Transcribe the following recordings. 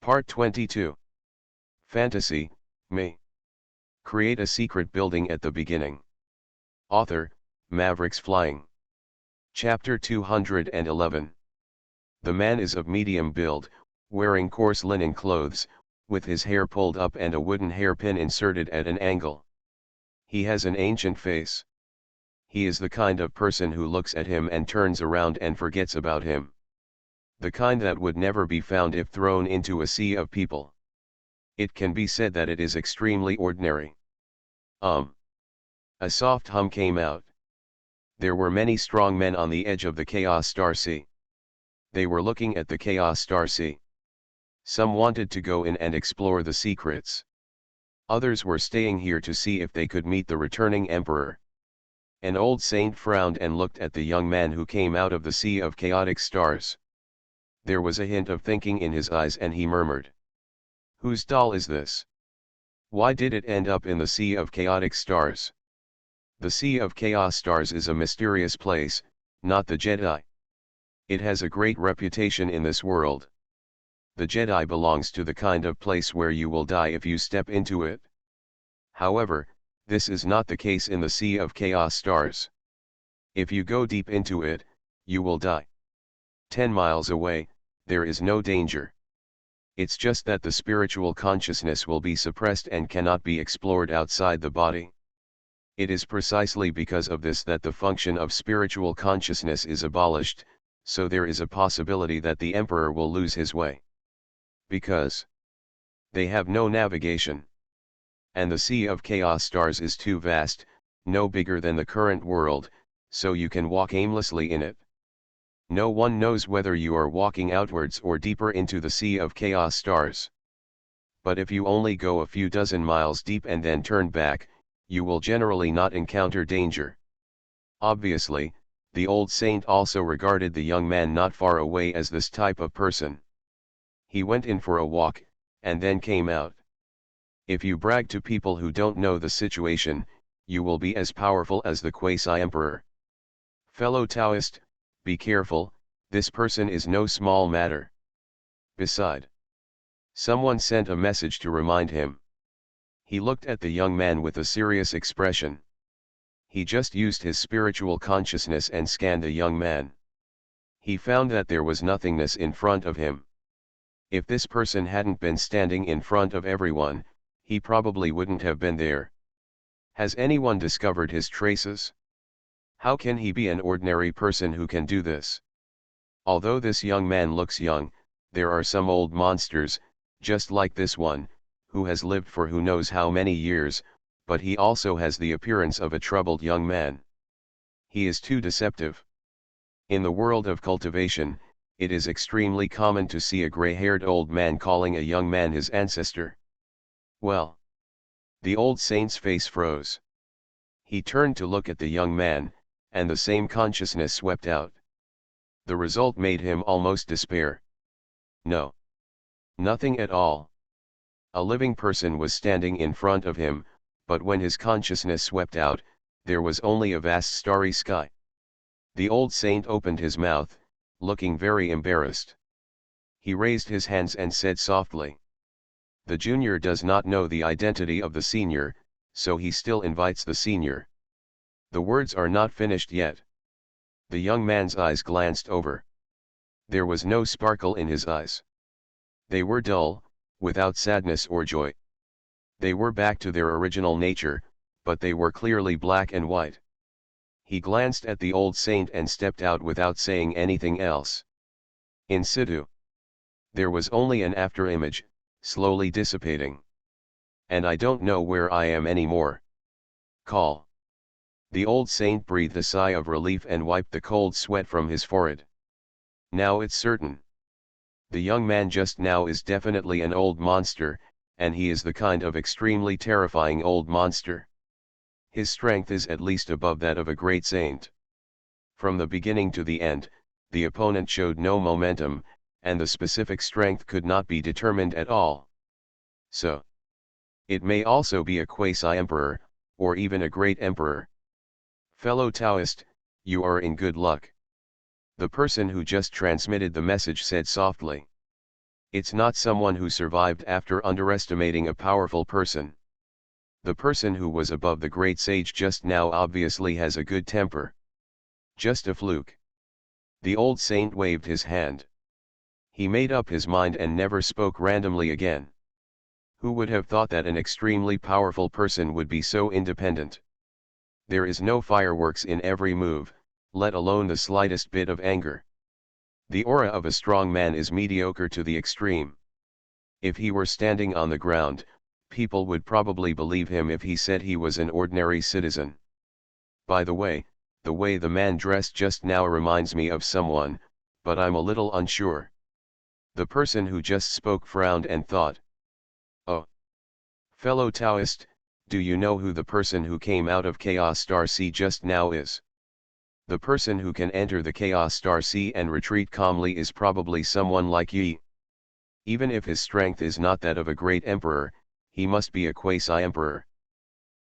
Part 22. Fantasy, me. Create a secret building at the beginning. Author, Mavericks Flying. Chapter 211. The man is of medium build, wearing coarse linen clothes, with his hair pulled up and a wooden hairpin inserted at an angle. He has an ancient face. He is the kind of person who looks at him and turns around and forgets about him. The kind that would never be found if thrown into a sea of people. It can be said that it is extremely ordinary. A soft hum came out. There were many strong men on the edge of the Chaos Star Sea. They were looking at the Chaos Star Sea. Some wanted to go in and explore the secrets. Others were staying here to see if they could meet the returning emperor. An old saint frowned and looked at the young man who came out of the sea of chaotic stars. There was a hint of thinking in his eyes and he murmured. Whose doll is this? Why did it end up in the sea of chaotic stars? The sea of chaos stars is a mysterious place, not the Jedi. It has a great reputation in this world. The Jedi belongs to the kind of place where you will die if you step into it. However, this is not the case in the sea of chaos stars. If you go deep into it, you will die. 10 miles away, there is no danger. It's just that the spiritual consciousness will be suppressed and cannot be explored outside the body. It is precisely because of this that the function of spiritual consciousness is abolished, so there is a possibility that the emperor will lose his way. Because they have no navigation. And the sea of chaos stars is too vast, no bigger than the current world, so you can walk aimlessly in it. No one knows whether you are walking outwards or deeper into the sea of chaos stars. But if you only go a few dozen miles deep and then turn back, you will generally not encounter danger. Obviously, the old saint also regarded the young man not far away as this type of person. He went in for a walk, and then came out. If you brag to people who don't know the situation, you will be as powerful as the quasi-emperor. Fellow Taoist, be careful, this person is no small matter. Beside, someone sent a message to remind him. He looked at the young man with a serious expression. He just used his spiritual consciousness and scanned the young man. He found that there was nothingness in front of him. If this person hadn't been standing in front of everyone, he probably wouldn't have been there. Has anyone discovered his traces? How can he be an ordinary person who can do this? Although this young man looks young, there are some old monsters, just like this one, who has lived for who knows how many years, but he also has the appearance of a troubled young man. He is too deceptive. In the world of cultivation, it is extremely common to see a gray-haired old man calling a young man his ancestor. Well, the old saint's face froze. He turned to look at the young man, and the same consciousness swept out. The result made him almost despair. No. Nothing at all. A living person was standing in front of him, but when his consciousness swept out, there was only a vast starry sky. The old saint opened his mouth, looking very embarrassed. He raised his hands and said softly. The junior does not know the identity of the senior, so he still invites the senior. The words are not finished yet. The young man's eyes glanced over. There was no sparkle in his eyes. They were dull, without sadness or joy. They were back to their original nature, but they were clearly black and white. He glanced at the old saint and stepped out without saying anything else. In situ. There was only an afterimage, slowly dissipating. And I don't know where I am anymore. Call. The old saint breathed a sigh of relief and wiped the cold sweat from his forehead. Now it's certain. The young man just now is definitely an old monster, and he is the kind of extremely terrifying old monster. His strength is at least above that of a great saint. From the beginning to the end, the opponent showed no momentum, and the specific strength could not be determined at all. So, it may also be a quasi-emperor, or even a great emperor. Fellow Taoist, you are in good luck. The person who just transmitted the message said softly. It's not someone who survived after underestimating a powerful person. The person who was above the great sage just now obviously has a good temper. Just a fluke. The old saint waved his hand. He made up his mind and never spoke randomly again. Who would have thought that an extremely powerful person would be so independent? There is no fireworks in every move, let alone the slightest bit of anger. The aura of a strong man is mediocre to the extreme. If he were standing on the ground, people would probably believe him if he said he was an ordinary citizen. By the way the man dressed just now reminds me of someone, but I'm a little unsure. The person who just spoke frowned and thought. Oh. Fellow Taoist, do you know who the person who came out of Chaos Star Sea just now is? The person who can enter the Chaos Star Sea and retreat calmly is probably someone like Yi. Even if his strength is not that of a great emperor, he must be a quasi-emperor.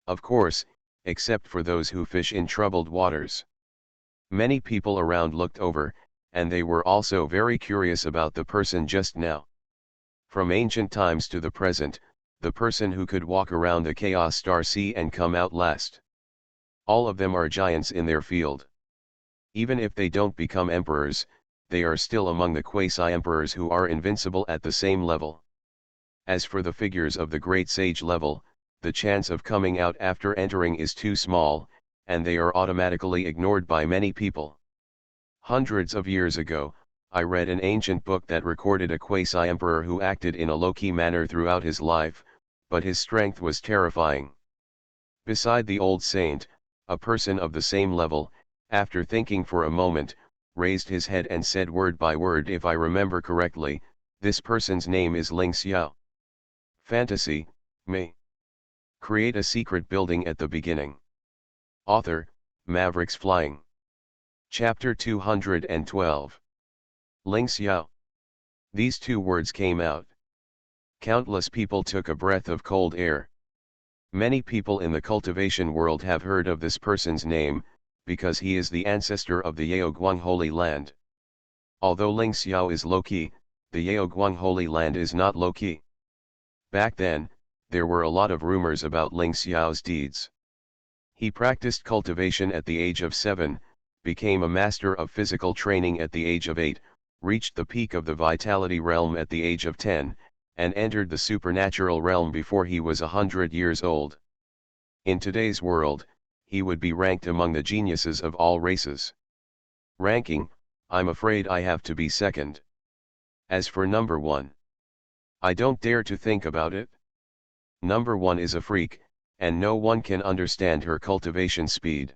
Of course, except for those who fish in troubled waters. Many people around looked over, and they were also very curious about the person just now. From ancient times to the present, the person who could walk around the Chaos Star Sea and come out last. All of them are giants in their field. Even if they don't become emperors, they are still among the quasi-emperors who are invincible at the same level. As for the figures of the great sage level, the chance of coming out after entering is too small, and they are automatically ignored by many people. Hundreds of years ago, I read an ancient book that recorded a quasi-emperor who acted in a low-key manner throughout his life, but his strength was terrifying. Beside the old saint, a person of the same level, after thinking for a moment, raised his head and said word by word, if I remember correctly, this person's name is Ling Xiao. Fantasy, me. Create a secret building at the beginning. Author, Mavericks Flying. Chapter 212. Ling Xiao. These two words came out. Countless people took a breath of cold air. Many people in the cultivation world have heard of this person's name, because he is the ancestor of the Yaoguang Holy Land. Although Ling Xiao is low-key, the Yaoguang Holy Land is not low-key. Back then, there were a lot of rumors about Ling Xiao's deeds. He practiced cultivation at the age of 7, became a master of physical training at the age of 8, reached the peak of the vitality realm at the age of 10, and entered the supernatural realm before he was 100 years old. In today's world, he would be ranked among the geniuses of all races. Ranking, I'm afraid I have to be second. As for number 1, I don't dare to think about it. Number 1 is a freak, and no one can understand her cultivation speed.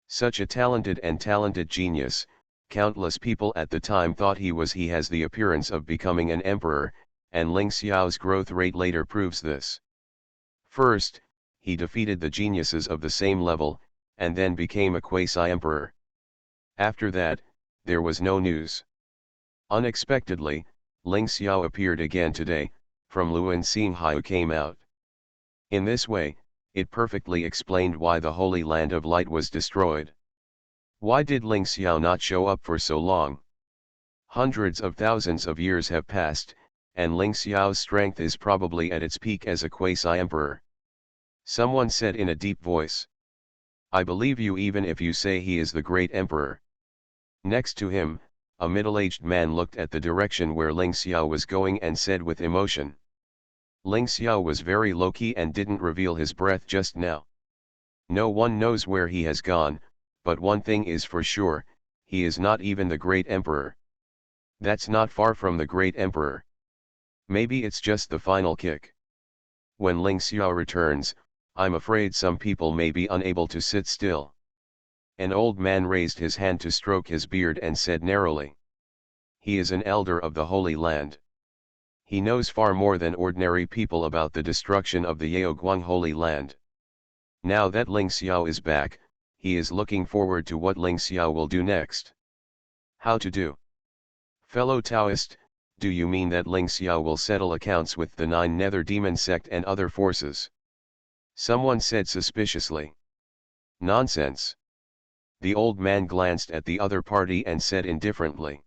Such a talented genius, countless people at the time thought he has the appearance of becoming an emperor, and Ling Xiao's growth rate later proves this. First, he defeated the geniuses of the same level, and then became a quasi-emperor. After that, there was no news. Unexpectedly, Ling Xiao appeared again today, from Luan Xinghai came out. In this way, it perfectly explained why the Holy Land of Light was destroyed. Why did Ling Xiao not show up for so long? Hundreds of thousands of years have passed, and Ling Xiao's strength is probably at its peak as a quasi-emperor. Someone said in a deep voice. I believe you even if you say he is the great emperor. Next to him, a middle-aged man looked at the direction where Ling Xiao was going and said with emotion. Ling Xiao was very low-key and didn't reveal his breath just now. No one knows where he has gone, but one thing is for sure, he is not even the great emperor. That's not far from the great emperor. Maybe it's just the final kick. When Ling Xiao returns, I'm afraid some people may be unable to sit still. An old man raised his hand to stroke his beard and said narrowly. He is an elder of the Holy Land. He knows far more than ordinary people about the destruction of the Yaoguang Holy Land. Now that Ling Xiao is back, he is looking forward to what Ling Xiao will do next. How to do? Fellow Taoist, do you mean that Ling Xiao will settle accounts with the 9 Nether Demon sect and other forces? Someone said suspiciously. Nonsense. The old man glanced at the other party and said indifferently.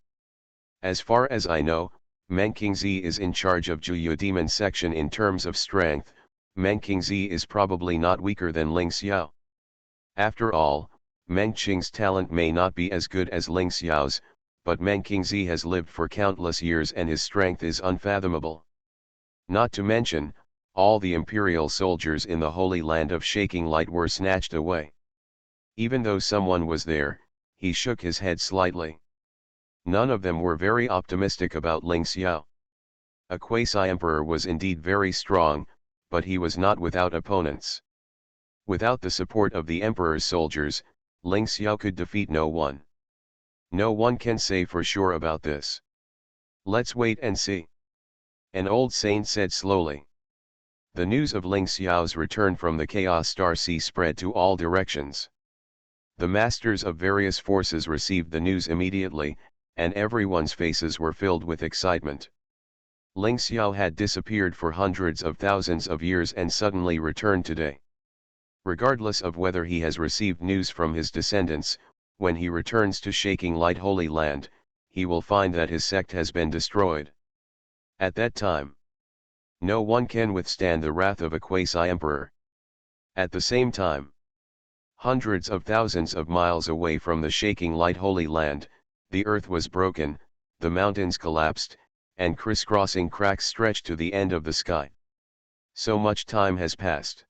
As far as I know, Menkingzi is in charge of Juyu demon section in terms of strength. Menkingzi is probably not weaker than Ling Xiao. After all, Mengqing's talent may not be as good as Ling Xiao's, but Menkingzi has lived for countless years and his strength is unfathomable. Not to mention, all the imperial soldiers in the Holy Land of Shaking Light were snatched away. Even though someone was there, he shook his head slightly. None of them were very optimistic about Ling Xiao. A quasi-emperor was indeed very strong, but he was not without opponents. Without the support of the emperor's soldiers, Ling Xiao could defeat no one. No one can say for sure about this. Let's wait and see. An old saint said slowly. The news of Ling Xiao's return from the Chaos Star Sea spread to all directions. The masters of various forces received the news immediately, and everyone's faces were filled with excitement. Ling Xiao had disappeared for hundreds of thousands of years and suddenly returned today. Regardless of whether he has received news from his descendants, when he returns to Shaking Light Holy Land, he will find that his sect has been destroyed. At that time, no one can withstand the wrath of a quasi-emperor. At the same time, hundreds of thousands of miles away from the Shaking Light Holy Land, the earth was broken, the mountains collapsed, and crisscrossing cracks stretched to the end of the sky. So much time has passed.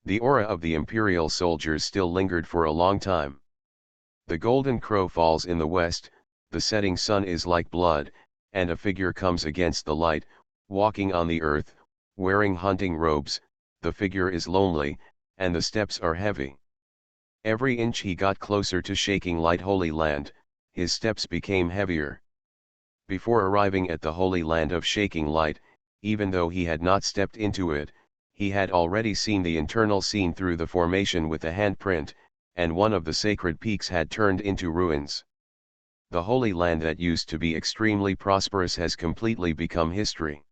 The aura of the imperial soldiers still lingered for a long time. The golden crow falls in the west, the setting sun is like blood, and a figure comes against the light, walking on the earth, wearing hunting robes. The figure is lonely, and the steps are heavy. Every inch he got closer to Shaking Light Holy Land, his steps became heavier. Before arriving at the Holy Land of Shaking Light, even though he had not stepped into it, he had already seen the internal scene through the formation with a handprint, and one of the sacred peaks had turned into ruins. The Holy Land that used to be extremely prosperous has completely become history.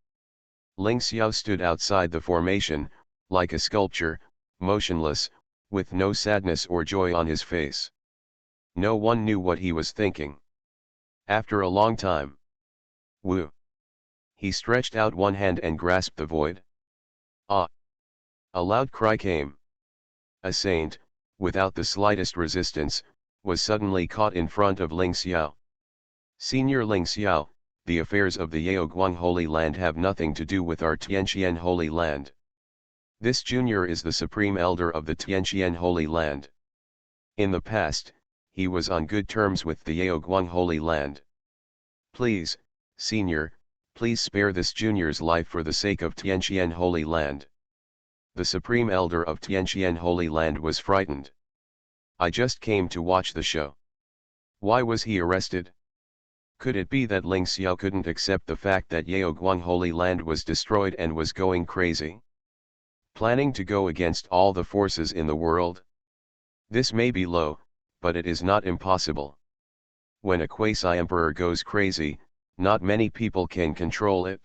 Ling Xiao stood outside the formation, like a sculpture, motionless, with no sadness or joy on his face. No one knew what he was thinking. After a long time, Wu! He stretched out one hand and grasped the void. Ah! A loud cry came. A saint, without the slightest resistance, was suddenly caught in front of Ling Xiao. Senior Ling Xiao, the affairs of the Yaoguang Holy Land have nothing to do with our Tianqian Holy Land. This junior is the supreme elder of the Tianqian Holy Land. In the past, he was on good terms with the Yaoguang Holy Land. Please, senior, please spare this junior's life for the sake of Tianqian Holy Land. The supreme elder of Tianqian Holy Land was frightened. I just came to watch the show. Why was he arrested? Could it be that Ling Xiao couldn't accept the fact that Yaoguang Holy Land was destroyed and was going crazy? Planning to go against all the forces in the world? This may be low, but it is not impossible. When a quasi-emperor goes crazy, not many people can control it.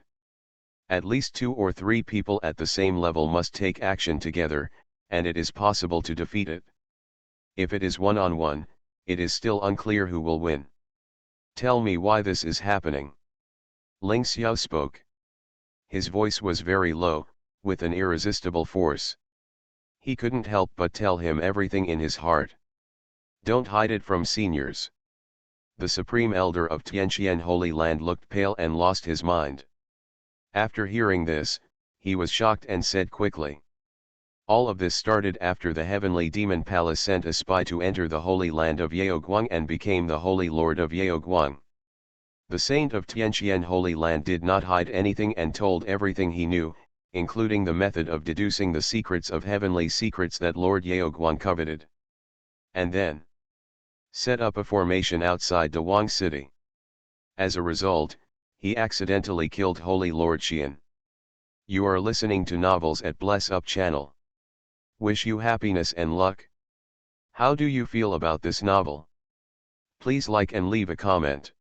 At least 2 or 3 people at the same level must take action together, and it is possible to defeat it. If it is one-on-one, it is still unclear who will win. Tell me why this is happening. Ling Xiao spoke. His voice was very low, with an irresistible force. He couldn't help but tell him everything in his heart. Don't hide it from seniors. The supreme elder of Tianqian Holy Land looked pale and lost his mind. After hearing this, he was shocked and said quickly. All of this started after the heavenly demon palace sent a spy to enter the Holy Land of Yaoguang and became the Holy Lord of Yaoguang. The saint of Tianqian Holy Land did not hide anything and told everything he knew, including the method of deducing the secrets of heavenly secrets that Lord Yaoguang coveted. And then set up a formation outside Dawang City. As a result, he accidentally killed Holy Lord Xian. You are listening to Novels at Bless Up channel. Wish you happiness and luck. How do you feel about this novel? Please like and leave a comment.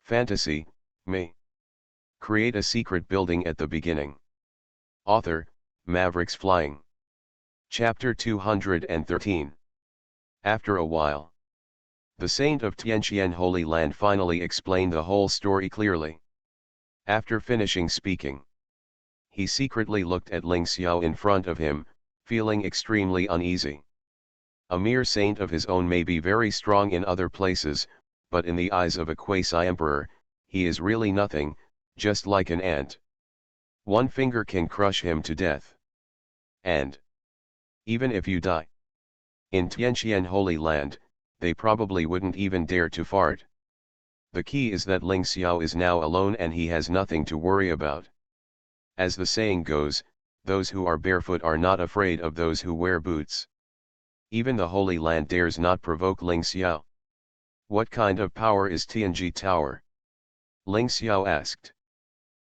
Fantasy, me. Create a secret building at the beginning. Author, Mavericks Flying. Chapter 213. After a while, the saint of Tianqian Holy Land finally explained the whole story clearly. After finishing speaking, he secretly looked at Ling Xiao in front of him, feeling extremely uneasy. A mere saint of his own may be very strong in other places, but in the eyes of a quasi-emperor, he is really nothing, just like an ant. One finger can crush him to death. And even if you die in Tianqian Holy Land, they probably wouldn't even dare to fart. The key is that Ling Xiao is now alone and he has nothing to worry about. As the saying goes, those who are barefoot are not afraid of those who wear boots. Even the Holy Land dares not provoke Ling Xiao. What kind of power is Tianji Tower? Ling Xiao asked.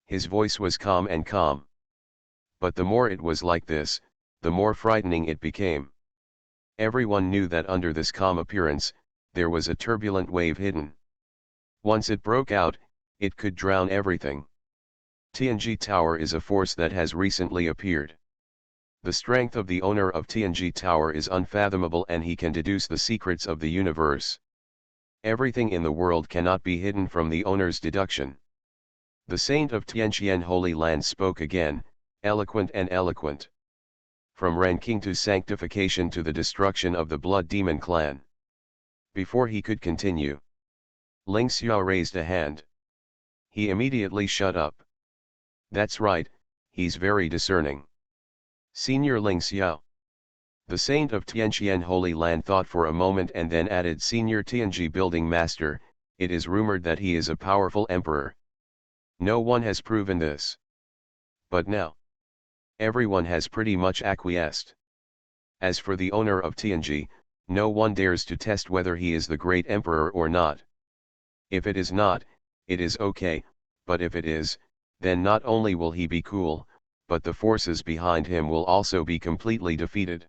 His voice was calm and calm. But the more it was like this, the more frightening it became. Everyone knew that under this calm appearance, there was a turbulent wave hidden. Once it broke out, it could drown everything. Tianji Tower is a force that has recently appeared. The strength of the owner of Tianji Tower is unfathomable and he can deduce the secrets of the universe. Everything in the world cannot be hidden from the owner's deduction. The saint of Tianqian Holy Land spoke again, eloquent and eloquent. From ranking to sanctification to the destruction of the Blood Demon clan. Before he could continue, Ling Xiao raised a hand. He immediately shut up. That's right, he's very discerning. Senior Ling Xiao. The saint of Tianqian Holy Land thought for a moment and then added, Senior Tianji Building Master, it is rumored that he is a powerful emperor. No one has proven this. But now, everyone has pretty much acquiesced. As for the owner of Tianji, no one dares to test whether he is the great emperor or not. If it is not, it is okay, but if it is, then not only will he be cool, but the forces behind him will also be completely defeated.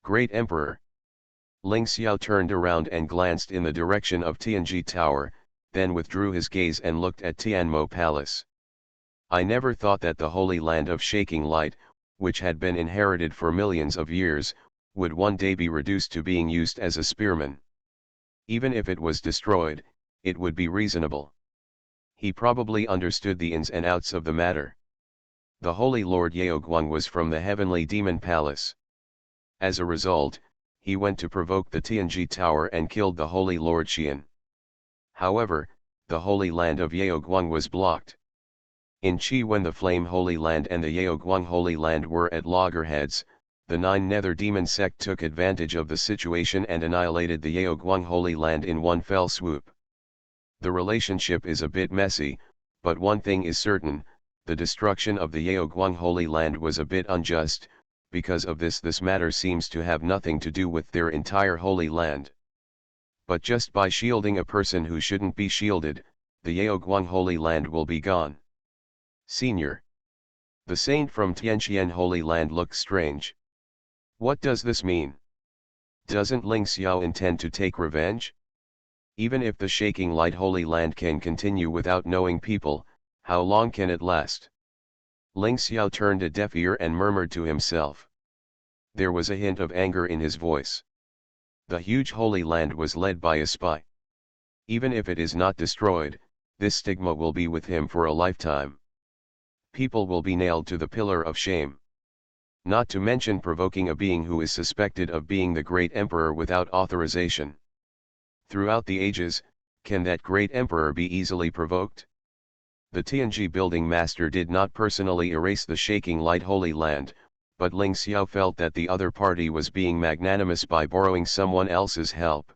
Great Emperor. Ling Xiao turned around and glanced in the direction of Tianji Tower, then withdrew his gaze and looked at Tianmo Palace. I never thought that the Holy Land of Shaking Light, which had been inherited for millions of years, would one day be reduced to being used as a spearman. Even if it was destroyed, it would be reasonable. He probably understood the ins and outs of the matter. The Holy Lord Yaoguang was from the Heavenly Demon Palace. As a result, he went to provoke the Tianji Tower and killed the Holy Lord Xian. However, the Holy Land of Yaoguang was blocked. In Qi, when the Flame Holy Land and the Yaoguang Holy Land were at loggerheads, the Nine Nether Demon sect took advantage of the situation and annihilated the Yaoguang Holy Land in one fell swoop. The relationship is a bit messy, but one thing is certain, the destruction of the Yaoguang Holy Land was a bit unjust. Because of this matter seems to have nothing to do with their entire Holy Land. But just by shielding a person who shouldn't be shielded, the Yaoguang Holy Land will be gone. Senior. The saint from Tianqian Holy Land looked strange. What does this mean? Doesn't Ling Xiao intend to take revenge? Even if the Shaking Light Holy Land can continue without knowing people, how long can it last? Ling Xiao turned a deaf ear and murmured to himself. There was a hint of anger in his voice. The huge Holy Land was led by a spy. Even if it is not destroyed, this stigma will be with him for a lifetime. People will be nailed to the pillar of shame. Not to mention provoking a being who is suspected of being the great emperor without authorization. Throughout the ages, can that great emperor be easily provoked? The Tianji Building Master did not personally erase the Shaking Light Holy Land, but Ling Xiao felt that the other party was being magnanimous by borrowing someone else's help.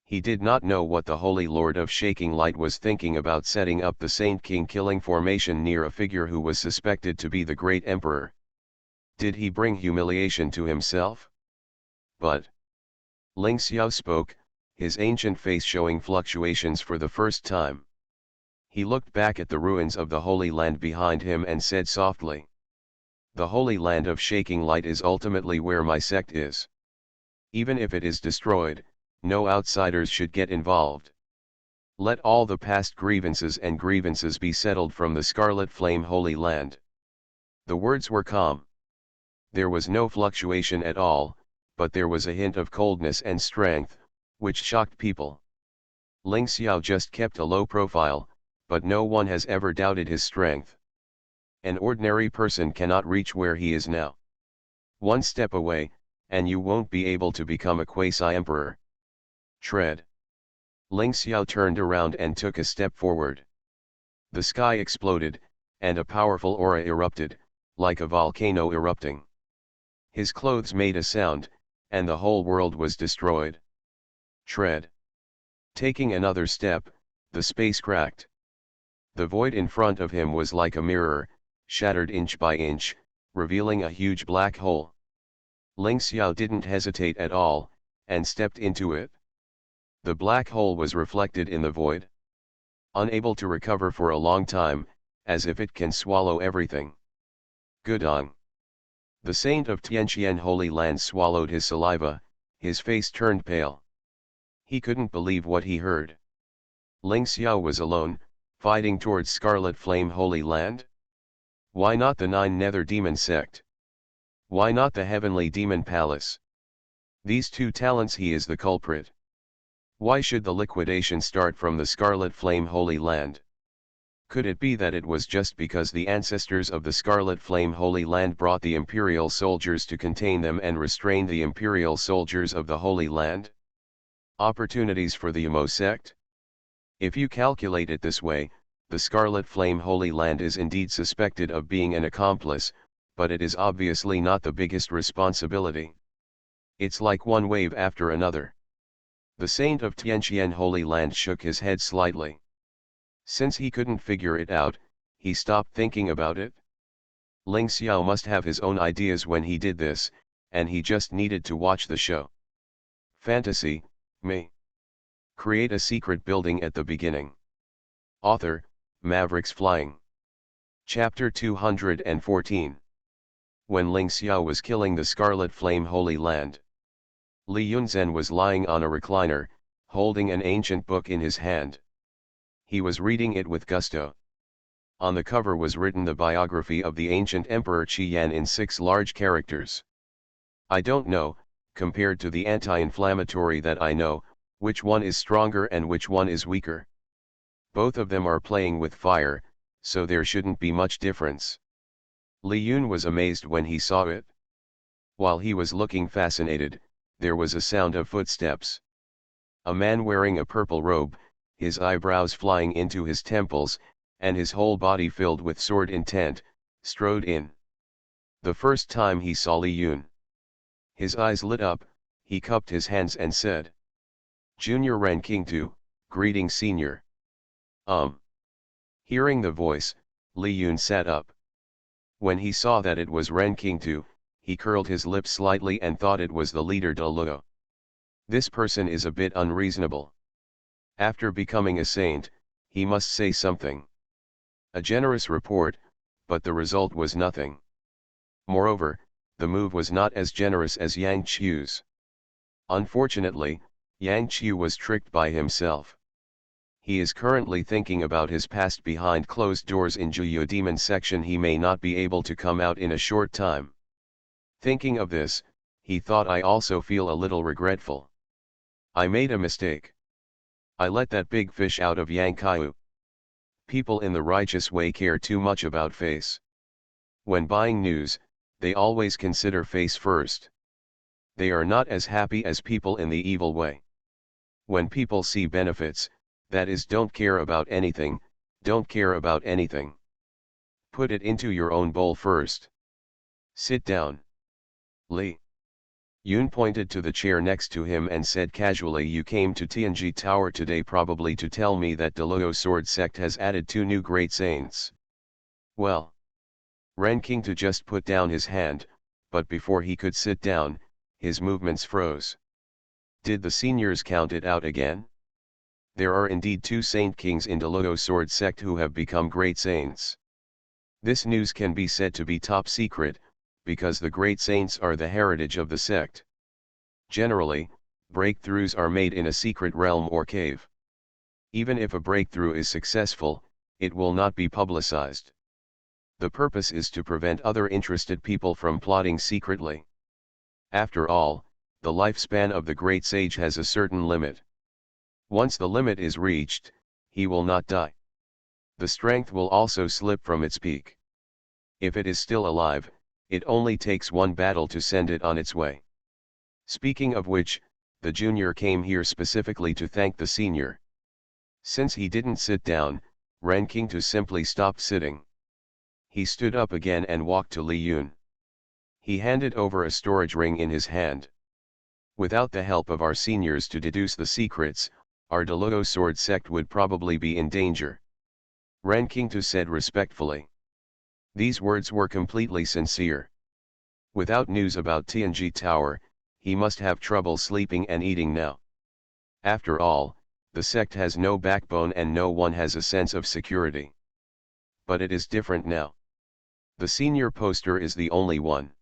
He did not know what the Holy Lord of Shaking Light was thinking about setting up the Saint King killing formation near a figure who was suspected to be the great emperor. Did he bring humiliation to himself? But Ling Xiao spoke, his ancient face showing fluctuations for the first time. He looked back at the ruins of the Holy Land behind him and said softly. The Holy Land of Shaking Light is ultimately where my sect is. Even if it is destroyed, no outsiders should get involved. Let all the past grievances be settled from the Scarlet Flame Holy Land. The words were calm. There was no fluctuation at all, but there was a hint of coldness and strength, which shocked people. Ling Xiao just kept a low profile, but no one has ever doubted his strength. An ordinary person cannot reach where he is now. One step away, and you won't be able to become a quasi-emperor. Tread. Ling Xiao turned around and took a step forward. The sky exploded, and a powerful aura erupted, like a volcano erupting. His clothes made a sound, and the whole world was destroyed. Tread. Taking another step, the space cracked. The void in front of him was like a mirror, shattered inch by inch, revealing a huge black hole. Ling Xiao didn't hesitate at all, and stepped into it. The black hole was reflected in the void. Unable to recover for a long time, as if it can swallow everything. Gudong. The saint of Tianqian Holy Land swallowed his saliva, his face turned pale. He couldn't believe what he heard. Ling Xiao was alone, fighting towards Scarlet Flame Holy Land? Why not the Nine Nether Demon Sect? Why not the Heavenly Demon Palace? These two talents, he is the culprit. Why should the liquidation start from the Scarlet Flame Holy Land? Could it be that it was just because the ancestors of the Scarlet Flame Holy Land brought the imperial soldiers to contain them and restrain the imperial soldiers of the Holy Land? Opportunities for the Emo sect? If you calculate it this way, the Scarlet Flame Holy Land is indeed suspected of being an accomplice, but it is obviously not the biggest responsibility. It's like one wave after another. The saint of Tianqian Holy Land shook his head slightly. Since he couldn't figure it out, he stopped thinking about it. Ling Xiao must have his own ideas when he did this, and he just needed to watch the show. Fantasy, me. Create a secret building at the beginning. Author, Mavericks Flying. Chapter 214. When Ling Xiao was killing the Scarlet Flame Holy Land, Li Yunzhen was lying on a recliner, holding an ancient book in his hand. He was reading it with gusto. On the cover was written the biography of the ancient Emperor Qi Yan in 6 large characters. I don't know, compared to the anti-inflammatory that I know, which one is stronger and which one is weaker. Both of them are playing with fire, so there shouldn't be much difference. Li Yun was amazed when he saw it. While he was looking fascinated, there was a sound of footsteps. A man wearing a purple robe, his eyebrows flying into his temples, and his whole body filled with sword intent, strode in. The first time he saw Li Yun, his eyes lit up, he cupped his hands and said, "Junior Ren Qingtu, greetings senior." Hearing the voice, Li Yun sat up. When he saw that it was Ren Qingtu, he curled his lips slightly and thought it was the leader De Luo. This person is a bit unreasonable. After becoming a saint, he must say something. A generous report, but the result was nothing. Moreover, the move was not as generous as Yang Qiu's. Unfortunately, Yang Qiu was tricked by himself. He is currently thinking about his past behind closed doors in Juyu Demon section. He may not be able to come out in a short time. Thinking of this, he thought, I also feel a little regretful. I made a mistake. I let that big fish out of Yang Qiu. People in the righteous way care too much about face. When buying news, they always consider face first. They are not as happy as people in the evil way. When people see benefits, that is, don't care about anything, don't care about anything. Put it into your own bowl first. Sit down. Li Yun pointed to the chair next to him and said casually, "You came to Tianji Tower today probably to tell me that De Luo Sword Sect has added 2 new great saints." Well. Ren Qingtu just put down his hand, but before he could sit down, his movements froze. Did the seniors count it out again? There are indeed 2 saint kings in De Luo Sword Sect who have become great saints. This news can be said to be top secret, because the great saints are the heritage of the sect. Generally, breakthroughs are made in a secret realm or cave. Even if a breakthrough is successful, it will not be publicized. The purpose is to prevent other interested people from plotting secretly. After all, the lifespan of the great sage has a certain limit. Once the limit is reached, he will not die. The strength will also slip from its peak. If it is still alive, it only takes one battle to send it on its way. Speaking of which, the junior came here specifically to thank the senior. Since he didn't sit down, Ren Qingtu simply stopped sitting. He stood up again and walked to Li Yun. He handed over a storage ring in his hand. Without the help of our seniors to deduce the secrets, our Deludo sword sect would probably be in danger. Ren Qingtu said respectfully. These words were completely sincere. Without news about Tianji Tower, he must have trouble sleeping and eating now. After all, the sect has no backbone and no one has a sense of security. But it is different now. The senior poster is the only one.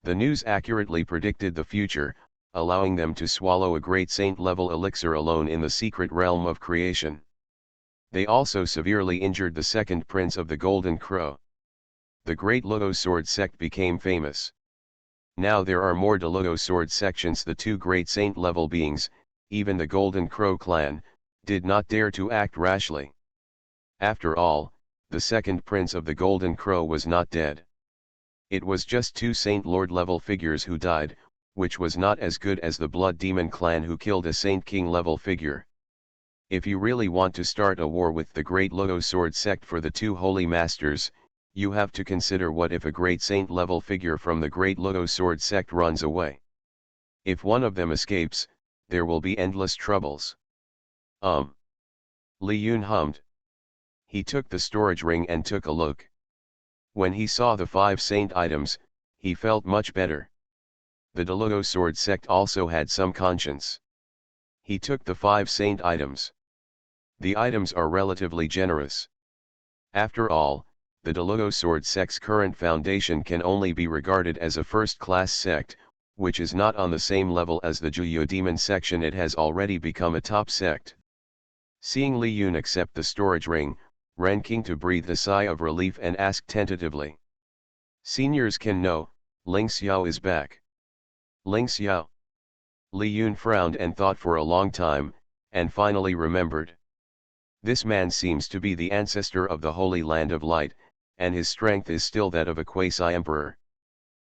The news accurately predicted the future, allowing them to swallow a great saint-level elixir alone in the secret realm of creation. They also severely injured the second prince of the Golden Crow. The great Ludo sword sect became famous. Now there are more Deludo sword sections. The two great saint-level beings, even the Golden Crow clan, did not dare to act rashly. After all, the second prince of the Golden Crow was not dead. It was just two Saint Lord level figures who died, which was not as good as the Blood Demon clan who killed a Saint King level figure. If you really want to start a war with the great Ludo sword sect for the two holy masters, you have to consider what if a great saint level figure from the great Ludo sword sect runs away. If one of them escapes, there will be endless troubles. Li Yun hummed. He took the storage ring and took a look. When he saw the 5 saint items, he felt much better. The Deludo sword sect also had some conscience. He took the 5 saint items. The items are relatively generous. After all, the Deludo sword sect's current foundation can only be regarded as a first-class sect, which is not on the same level as the Juyo demon section. It has already become a top sect. Seeing Li Yun accept the storage ring, Ren Qingtu breathed a sigh of relief and asked tentatively. Seniors can know, Ling Xiao is back. Ling Xiao. Li Yun frowned and thought for a long time, and finally remembered. This man seems to be the ancestor of the Holy Land of Light, and his strength is still that of a quasi-emperor.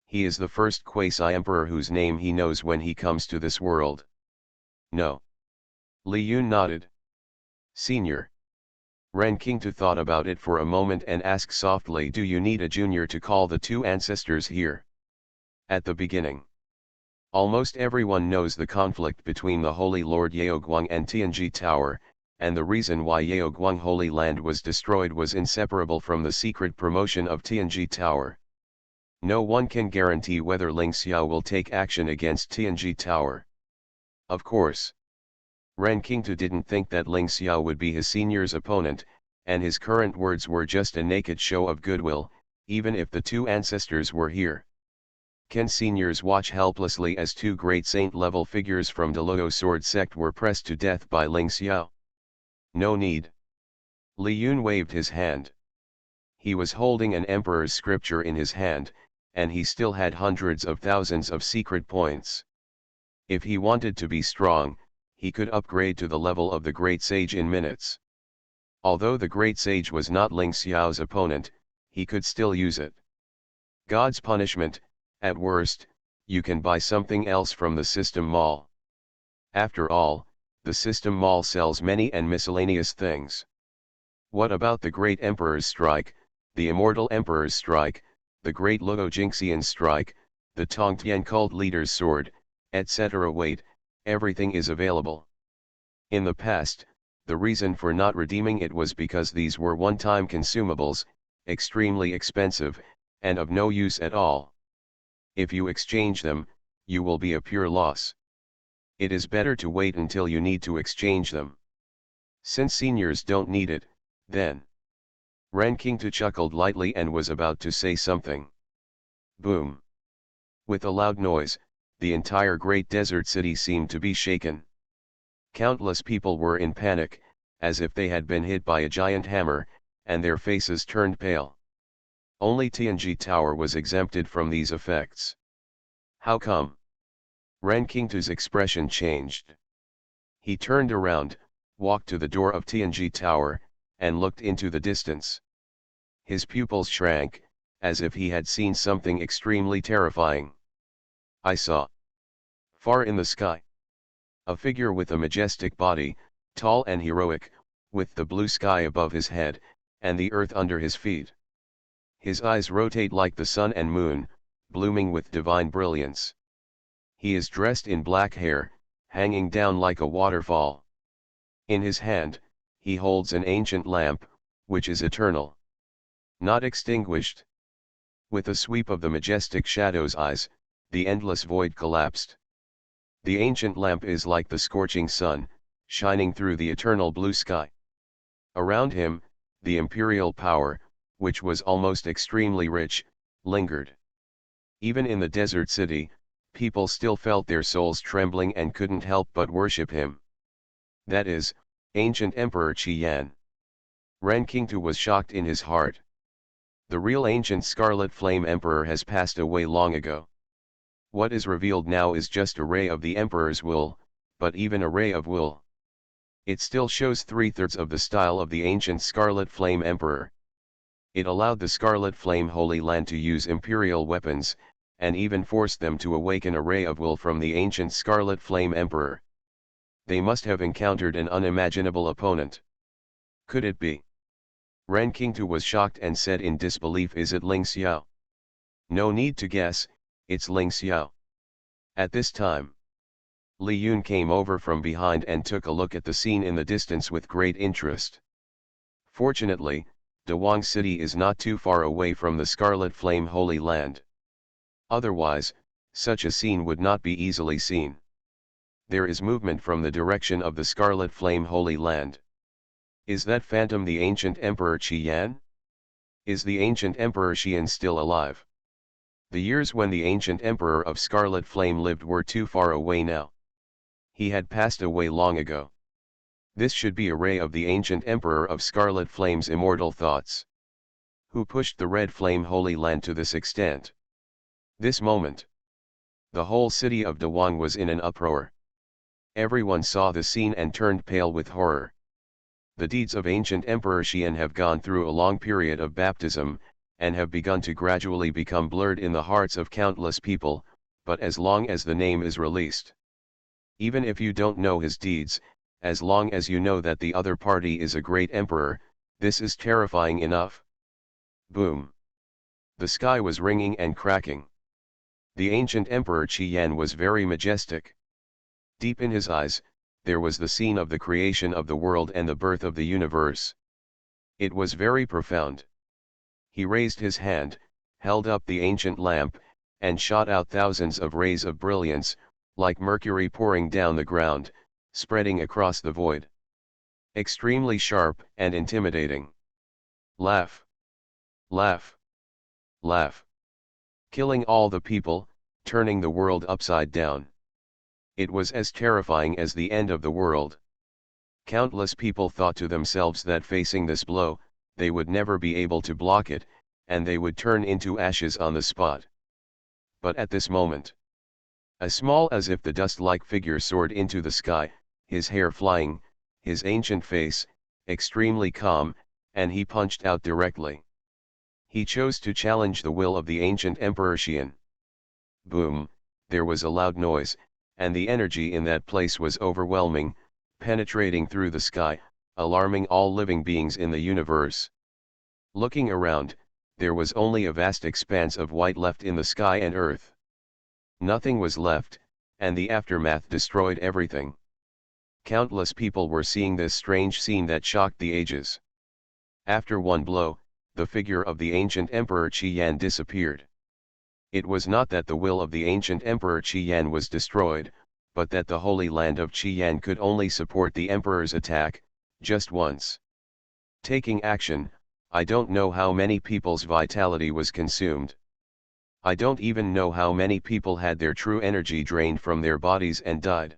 He is the first quasi-emperor whose name he knows when he comes to this world. No. Li Yun nodded. Senior. Ren Qingtu thought about it for a moment and asked softly, do you need a junior to call the two ancestors here? At the beginning. Almost everyone knows the conflict between the Holy Lord Yaoguang and Tianji Tower, and the reason why Yaoguang Holy Land was destroyed was inseparable from the secret promotion of Tianji Tower. No one can guarantee whether Ling Xiao will take action against Tianji Tower. Of course. Ren Qingtu didn't think that Ling Xiao would be his senior's opponent, and his current words were just a naked show of goodwill, even if the two ancestors were here. Can seniors watch helplessly as two great saint-level figures from Deludo sword sect were pressed to death by Ling Xiao? No need. Li Yun waved his hand. He was holding an emperor's scripture in his hand, and he still had hundreds of thousands of secret points. If he wanted to be strong, he could upgrade to the level of the great sage in minutes. Although the great sage was not Ling Xiao's opponent, he could still use it. God's punishment, at worst, you can buy something else from the system mall. After all, the system mall sells many and miscellaneous things. What about the great emperor's strike, the immortal emperor's strike, the great Ludo Jinxian's strike, the Tongtian cult leader's sword, etc. Wait, everything is available. In the past, the reason for not redeeming it was because these were one-time consumables, extremely expensive, and of no use at all. If you exchange them, you will be a pure loss. It is better to wait until you need to exchange them. Since seniors don't need it, then. Ren Qingtu chuckled lightly and was about to say something. Boom. With a loud noise, the entire great desert city seemed to be shaken. Countless people were in panic, as if they had been hit by a giant hammer, and their faces turned pale. Only Tianji Tower was exempted from these effects. How come? Ren Qingtu's expression changed. He turned around, walked to the door of Tianji Tower, and looked into the distance. His pupils shrank, as if he had seen something extremely terrifying. I saw, far in the sky, a figure with a majestic body, tall and heroic, with the blue sky above his head, and the earth under his feet. His eyes rotate like the sun and moon, blooming with divine brilliance. He is dressed in black hair, hanging down like a waterfall. In his hand, he holds an ancient lamp, which is eternal, not extinguished. With a sweep of the majestic shadow's eyes, the endless void collapsed. The ancient lamp is like the scorching sun, shining through the eternal blue sky. Around him, the imperial power, which was almost extremely rich, lingered. Even in the desert city, people still felt their souls trembling and couldn't help but worship him. That is, ancient Emperor Qi Yan. Ren Qingtu was shocked in his heart. The real ancient Scarlet Flame Emperor has passed away long ago. What is revealed now is just a ray of the Emperor's will, but even a ray of will. It still shows 3/3 of the style of the ancient Scarlet Flame Emperor. It allowed the Scarlet Flame Holy Land to use imperial weapons, and even forced them to awaken a ray of will from the ancient Scarlet Flame Emperor. They must have encountered an unimaginable opponent. Could it be? Ren Qingtu was shocked and said in disbelief, "Is it Ling Xiao?" "No need to guess, it's Ling Xiao." At this time, Li Yun came over from behind and took a look at the scene in the distance with great interest. Fortunately, Dawang City is not too far away from the Scarlet Flame Holy Land. Otherwise, such a scene would not be easily seen. There is movement from the direction of the Scarlet Flame Holy Land. Is that phantom the ancient Emperor Qi Yan? Is the ancient Emperor Xian still alive? The years when the ancient Emperor of Scarlet Flame lived were too far away now. He had passed away long ago. This should be a ray of the ancient Emperor of Scarlet Flame's immortal thoughts. Who pushed the Red Flame Holy Land to this extent? This moment, the whole city of Dawang was in an uproar. Everyone saw the scene and turned pale with horror. The deeds of ancient Emperor Xian have gone through a long period of baptism, and have begun to gradually become blurred in the hearts of countless people, but as long as the name is released. Even if you don't know his deeds, as long as you know that the other party is a great emperor, this is terrifying enough. Boom! The sky was ringing and cracking. The ancient Emperor Qi Yan was very majestic. Deep in his eyes, there was the scene of the creation of the world and the birth of the universe. It was very profound. He raised his hand, held up the ancient lamp, and shot out thousands of rays of brilliance, like mercury pouring down the ground, spreading across the void. Extremely sharp and intimidating. Laugh! Laugh! Laugh! Killing all the people, turning the world upside down. It was as terrifying as the end of the world. Countless people thought to themselves that facing this blow, they would never be able to block it, and they would turn into ashes on the spot. But at this moment, as small as if the dust-like figure soared into the sky, his hair flying, his ancient face, extremely calm, and he punched out directly. He chose to challenge the will of the ancient Emperor Xian. Boom! There was a loud noise, and the energy in that place was overwhelming, penetrating through the sky, alarming all living beings in the universe. Looking around, there was only a vast expanse of white left in the sky and earth. Nothing was left, and the aftermath destroyed everything. Countless people were seeing this strange scene that shocked the ages. After one blow, the figure of the ancient Emperor Qi Yan disappeared. It was not that the will of the ancient Emperor Qi Yan was destroyed, but that the Holy Land of Qi Yan could only support the Emperor's attack, just once. Taking action, I don't know how many people's vitality was consumed. I don't even know how many people had their true energy drained from their bodies and died.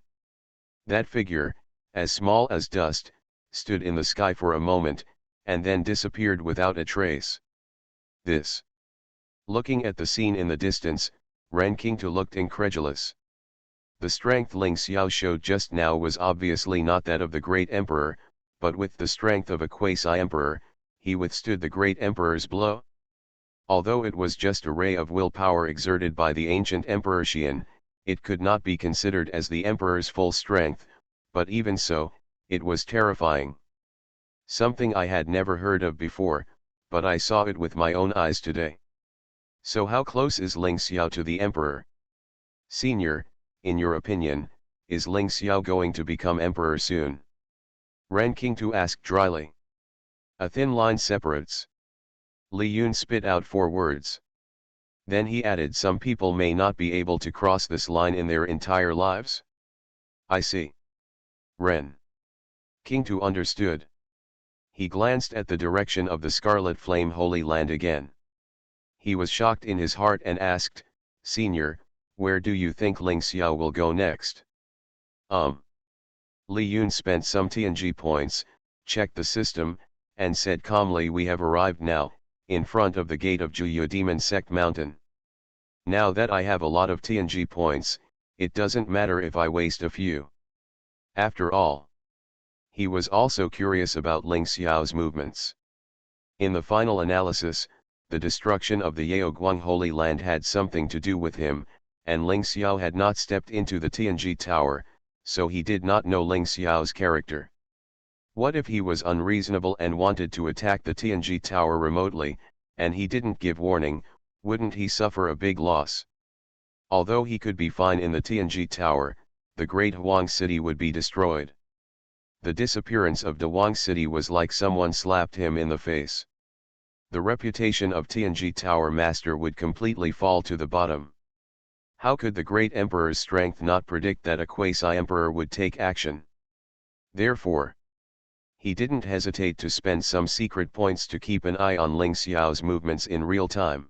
That figure, as small as dust, stood in the sky for a moment, and then disappeared without a trace. This. Looking at the scene in the distance, Ren Qingtu looked incredulous. The strength Ling Xiao showed just now was obviously not that of the great emperor, but with the strength of a quasi-emperor, he withstood the great emperor's blow? Although it was just a ray of willpower exerted by the ancient Emperor Xian, it could not be considered as the emperor's full strength, but even so, it was terrifying. Something I had never heard of before, but I saw it with my own eyes today. So how close is Ling Xiao to the emperor? Senior, in your opinion, is Ling Xiao going to become emperor soon? Ren Qingtu asked dryly. A thin line separates. Li Yun spit out 4 words. Then he added, some people may not be able to cross this line in their entire lives. I see. Ren Qingtu understood. He glanced at the direction of the Scarlet Flame Holy Land again. He was shocked in his heart and asked, Senior, where do you think Ling Xiao will go next? Li Yun spent some TNG points, checked the system, and said calmly, we have arrived now, in front of the gate of Juyu Demon Sect Mountain. Now that I have a lot of TNG points, it doesn't matter if I waste a few. After all, he was also curious about Ling Xiao's movements. In the final analysis, the destruction of the Yaoguang Holy Land had something to do with him, and Ling Xiao had not stepped into the TNG tower, so he did not know Ling Xiao's character. What if he was unreasonable and wanted to attack the TNG tower remotely, and he didn't give warning? Wouldn't he suffer a big loss? Although he could be fine in the TNG tower, the Great Huang City would be destroyed. The disappearance of Dawang City was like someone slapped him in the face. The reputation of TNG Tower Master would completely fall to the bottom. How could the great emperor's strength not predict that a quasi-emperor would take action? Therefore, he didn't hesitate to spend some secret points to keep an eye on Ling Xiao's movements in real time.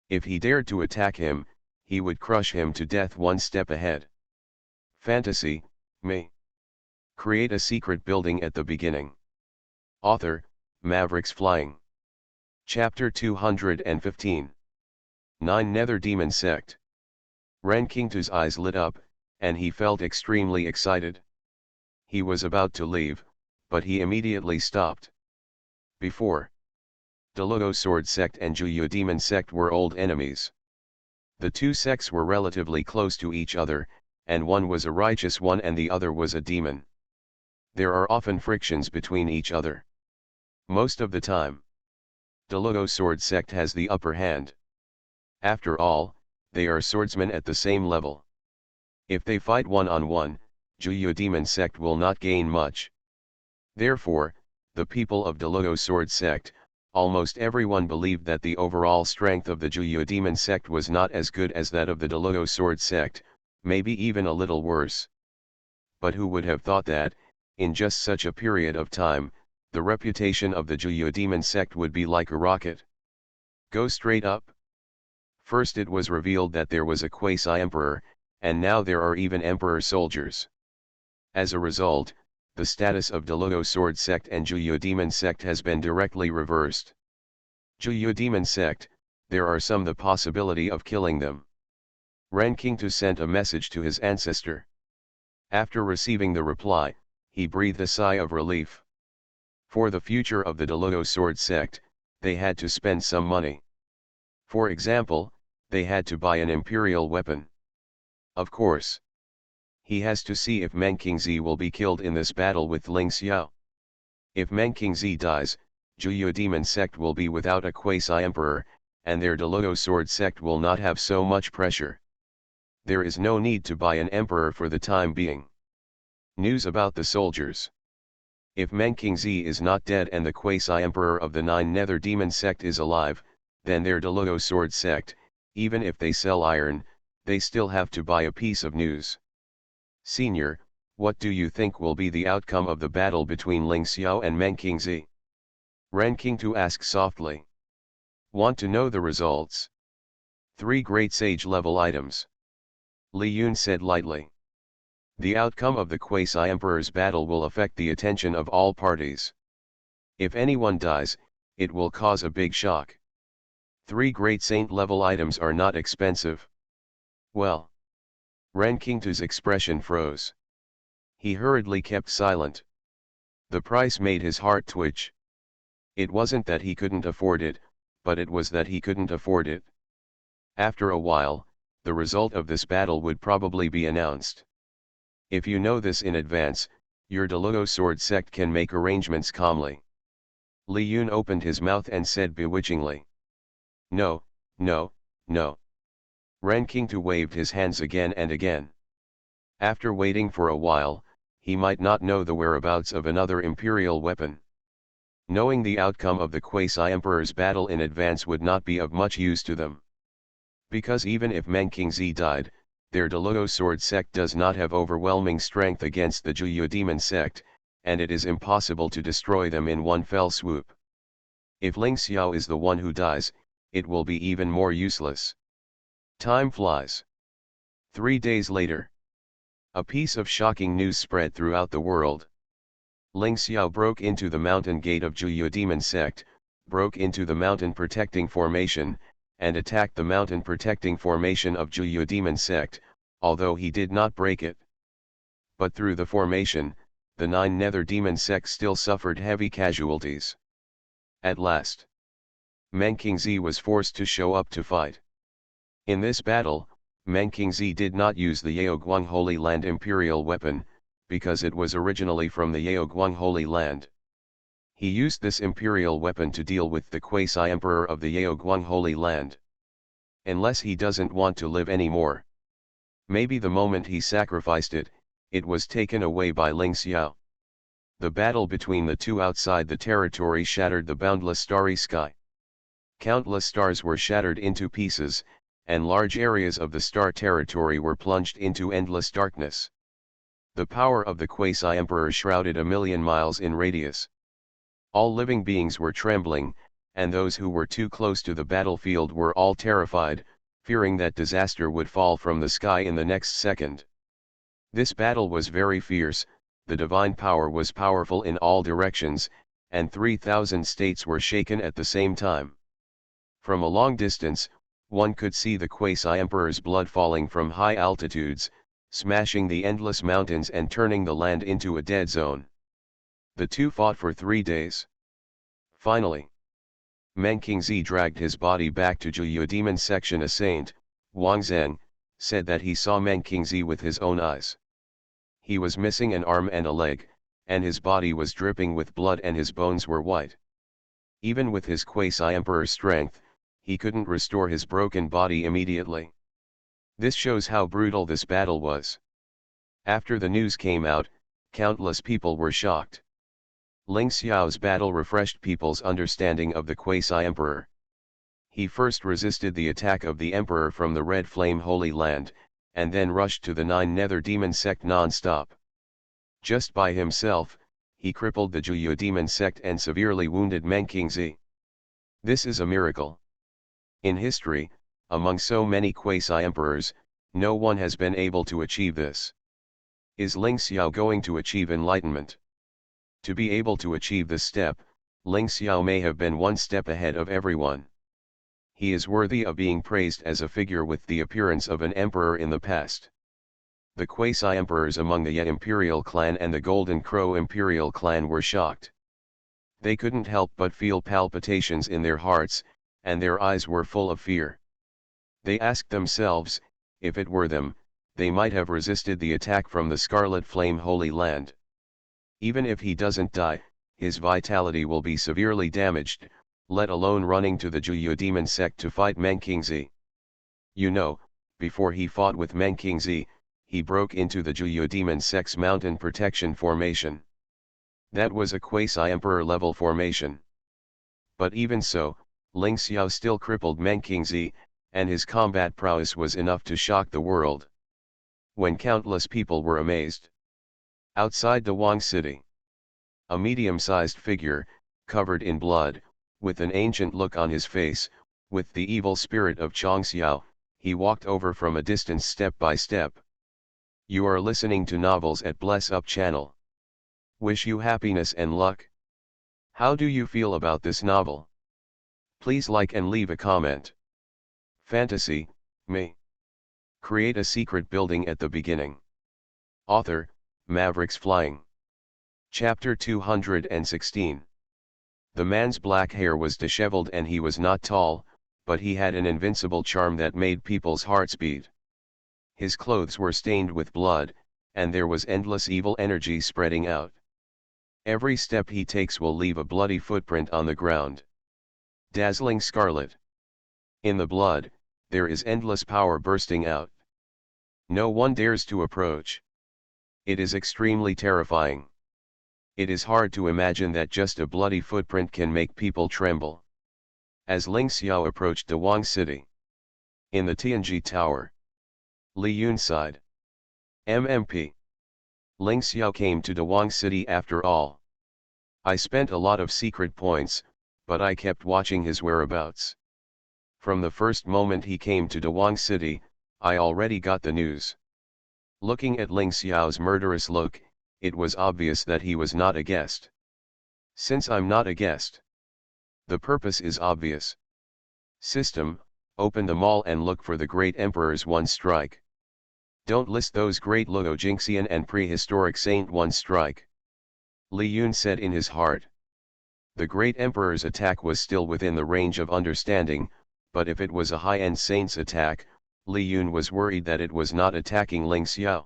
If he dared to attack him, he would crush him to death one step ahead. Fantasy, me. Create a secret building at the beginning. Author, Mavericks Flying. Chapter 215. 9 Nether Demon Sect. Ren Qingtu's eyes lit up, and he felt extremely excited. He was about to leave, but he immediately stopped. Before, Delugo Sword Sect and Juyu Demon Sect were old enemies. The two sects were relatively close to each other, and one was a righteous one and the other was a demon. There are often frictions between each other. Most of the time, Delugo Sword Sect has the upper hand. After all, they are swordsmen at the same level. If they fight one-on-one, Juyu Demon Sect will not gain much. Therefore, the people of Delugo Sword Sect, almost everyone believed that the overall strength of the Juyu Demon Sect was not as good as that of the Delugo Sword Sect, maybe even a little worse. But who would have thought that, in just such a period of time, the reputation of the Juyu Demon Sect would be like a rocket? Go straight up. First it was revealed that there was a quasi-emperor, and now there are even emperor soldiers. As a result, the status of Delugo Sword Sect and Juyu Demon Sect has been directly reversed. Juyu Demon Sect, there are some the possibility of killing them. Ren Qingtu sent a message to his ancestor. After receiving the reply, he breathed a sigh of relief. For the future of the Delugo Sword Sect, they had to spend some money. For example, they had to buy an imperial weapon. Of course, he has to see if Meng Qingzi will be killed in this battle with Ling Xiao. If Meng Qingzi dies, Juyu Demon Sect will be without a quasi-emperor, and their Delugo Sword Sect will not have so much pressure. There is no need to buy an emperor for the time being. News about the soldiers. If Meng Qingzi is not dead and the quasi-emperor of the 9 Nether Demon Sect is alive, then their Delugo Sword Sect, even if they sell iron, they still have to buy a piece of news. Senior, what do you think will be the outcome of the battle between Ling Xiao and Meng Qingzi? Ren Qingtu asked softly. Want to know the results? 3 great sage level items. Li Yun said lightly. The outcome of the quasi-emperor's battle will affect the attention of all parties. If anyone dies, it will cause a big shock. 3 great saint level items are not expensive. Well. Ren Qingtu's expression froze. He hurriedly kept silent. The price made his heart twitch. It wasn't that he couldn't afford it, but it was that he couldn't afford it. After a while, the result of this battle would probably be announced. If you know this in advance, your Deluo sword sect can make arrangements calmly. Li Yun opened his mouth and said bewitchingly. No, no, no. Ren Qingtu waved his hands again and again. After waiting for a while, he might not know the whereabouts of another imperial weapon. Knowing the outcome of the Quasi-Emperor's battle in advance would not be of much use to them. Because even if Meng Qingzi died, their Deluo sword sect does not have overwhelming strength against the Juyu demon sect, and it is impossible to destroy them in one fell swoop. If Ling Xiao is the one who dies, it will be even more useless. Time flies. 3 days later. A piece of shocking news spread throughout the world. Ling Xiao broke into the mountain gate of Juyu demon sect, broke into the mountain protecting formation, and attacked the mountain protecting formation of Juyu demon sect, although he did not break it. But through the formation, the 9 nether demon sects still suffered heavy casualties. At last, Meng Qingzi was forced to show up to fight. In this battle, Meng Qingzi did not use the Yaoguang Holy Land imperial weapon, because it was originally from the Yaoguang Holy Land. He used this imperial weapon to deal with the Quasi-Emperor of the Yaoguang Holy Land. Unless he doesn't want to live anymore. Maybe the moment he sacrificed it, it was taken away by Ling Xiao. The battle between the two outside the territory shattered the boundless starry sky. Countless stars were shattered into pieces, and large areas of the star territory were plunged into endless darkness. The power of the Quasi-Emperor shrouded 1,000,000 miles in radius. All living beings were trembling, and those who were too close to the battlefield were all terrified, fearing that disaster would fall from the sky in the next second. This battle was very fierce, the divine power was powerful in all directions, and 3,000 states were shaken at the same time. From a long distance, one could see the Quasi-Emperor's blood falling from high altitudes, smashing the endless mountains and turning the land into a dead zone. The two fought for 3 days. Finally, Meng Qingzi dragged his body back to Juyu demon section. A saint, Wang Zheng, said that he saw Meng Qingzi with his own eyes. He was missing an arm and a leg, and his body was dripping with blood and his bones were white. Even with his Quasi-Emperor strength, he couldn't restore his broken body immediately. This shows how brutal this battle was. After the news came out, countless people were shocked. Ling Xiao's battle refreshed people's understanding of the Quasi-Emperor. He first resisted the attack of the Emperor from the Red Flame Holy Land, and then rushed to the 9 nether demon sect non-stop. Just by himself, he crippled the Juyu demon sect and severely wounded Meng Qingzi. This is a miracle. In history, among so many Quasi-Emperors, no one has been able to achieve this. Is Ling Xiao going to achieve enlightenment? To be able to achieve this step, Ling Xiao may have been one step ahead of everyone. He is worthy of being praised as a figure with the appearance of an emperor in the past. The Quasi-Emperors among the Ye Imperial clan and the Golden Crow Imperial clan were shocked. They couldn't help but feel palpitations in their hearts, and their eyes were full of fear. They asked themselves, if it were them, they might have resisted the attack from the Scarlet Flame Holy Land. Even if he doesn't die, his vitality will be severely damaged, let alone running to the Juyu demon sect to fight Meng Qingzi. You know, before he fought with Meng Qingzi, he broke into the Juyu demon sect's mountain protection formation. That was a Quasi-Emperor level formation. But even so, Ling Xiao still crippled Meng Qingzi, and his combat prowess was enough to shock the world. When countless people were amazed. Outside the Wang city, a medium-sized figure, covered in blood, with an ancient look on his face, with the evil spirit of Chongxiao, he walked over from a distance step by step. You are listening to Novels at Bless Up channel. Wish you happiness and luck. How do you feel about this novel? Please like and leave a comment. Fantasy, me. Create a secret building at the beginning. Author, Mavericks Flying. Chapter 216. The man's black hair was disheveled and he was not tall, but he had an invincible charm that made people's hearts beat. His clothes were stained with blood, and there was endless evil energy spreading out. Every step he takes will leave a bloody footprint on the ground. Dazzling scarlet. In the blood, there is endless power bursting out. No one dares to approach. It is extremely terrifying. It is hard to imagine that just a bloody footprint can make people tremble. As Ling Xiao approached Dawang City. In the Tianji Tower. Li Yun sighed. MMP. Ling Xiao came to Dawang City after all. I spent a lot of secret points, but I kept watching his whereabouts. From the first moment he came to Dawang City, I already got the news. Looking at Ling Xiao's murderous look, it was obvious that he was not a guest. Since I'm not a guest, the purpose is obvious. System, open the mall and look for the great emperor's one strike. Don't list those great Luo Jingxian and prehistoric saint one strike. Li Yun said in his heart. The great emperor's attack was still within the range of understanding, but if it was a high-end saint's attack, Li Yun was worried that it was not attacking Ling Xiao.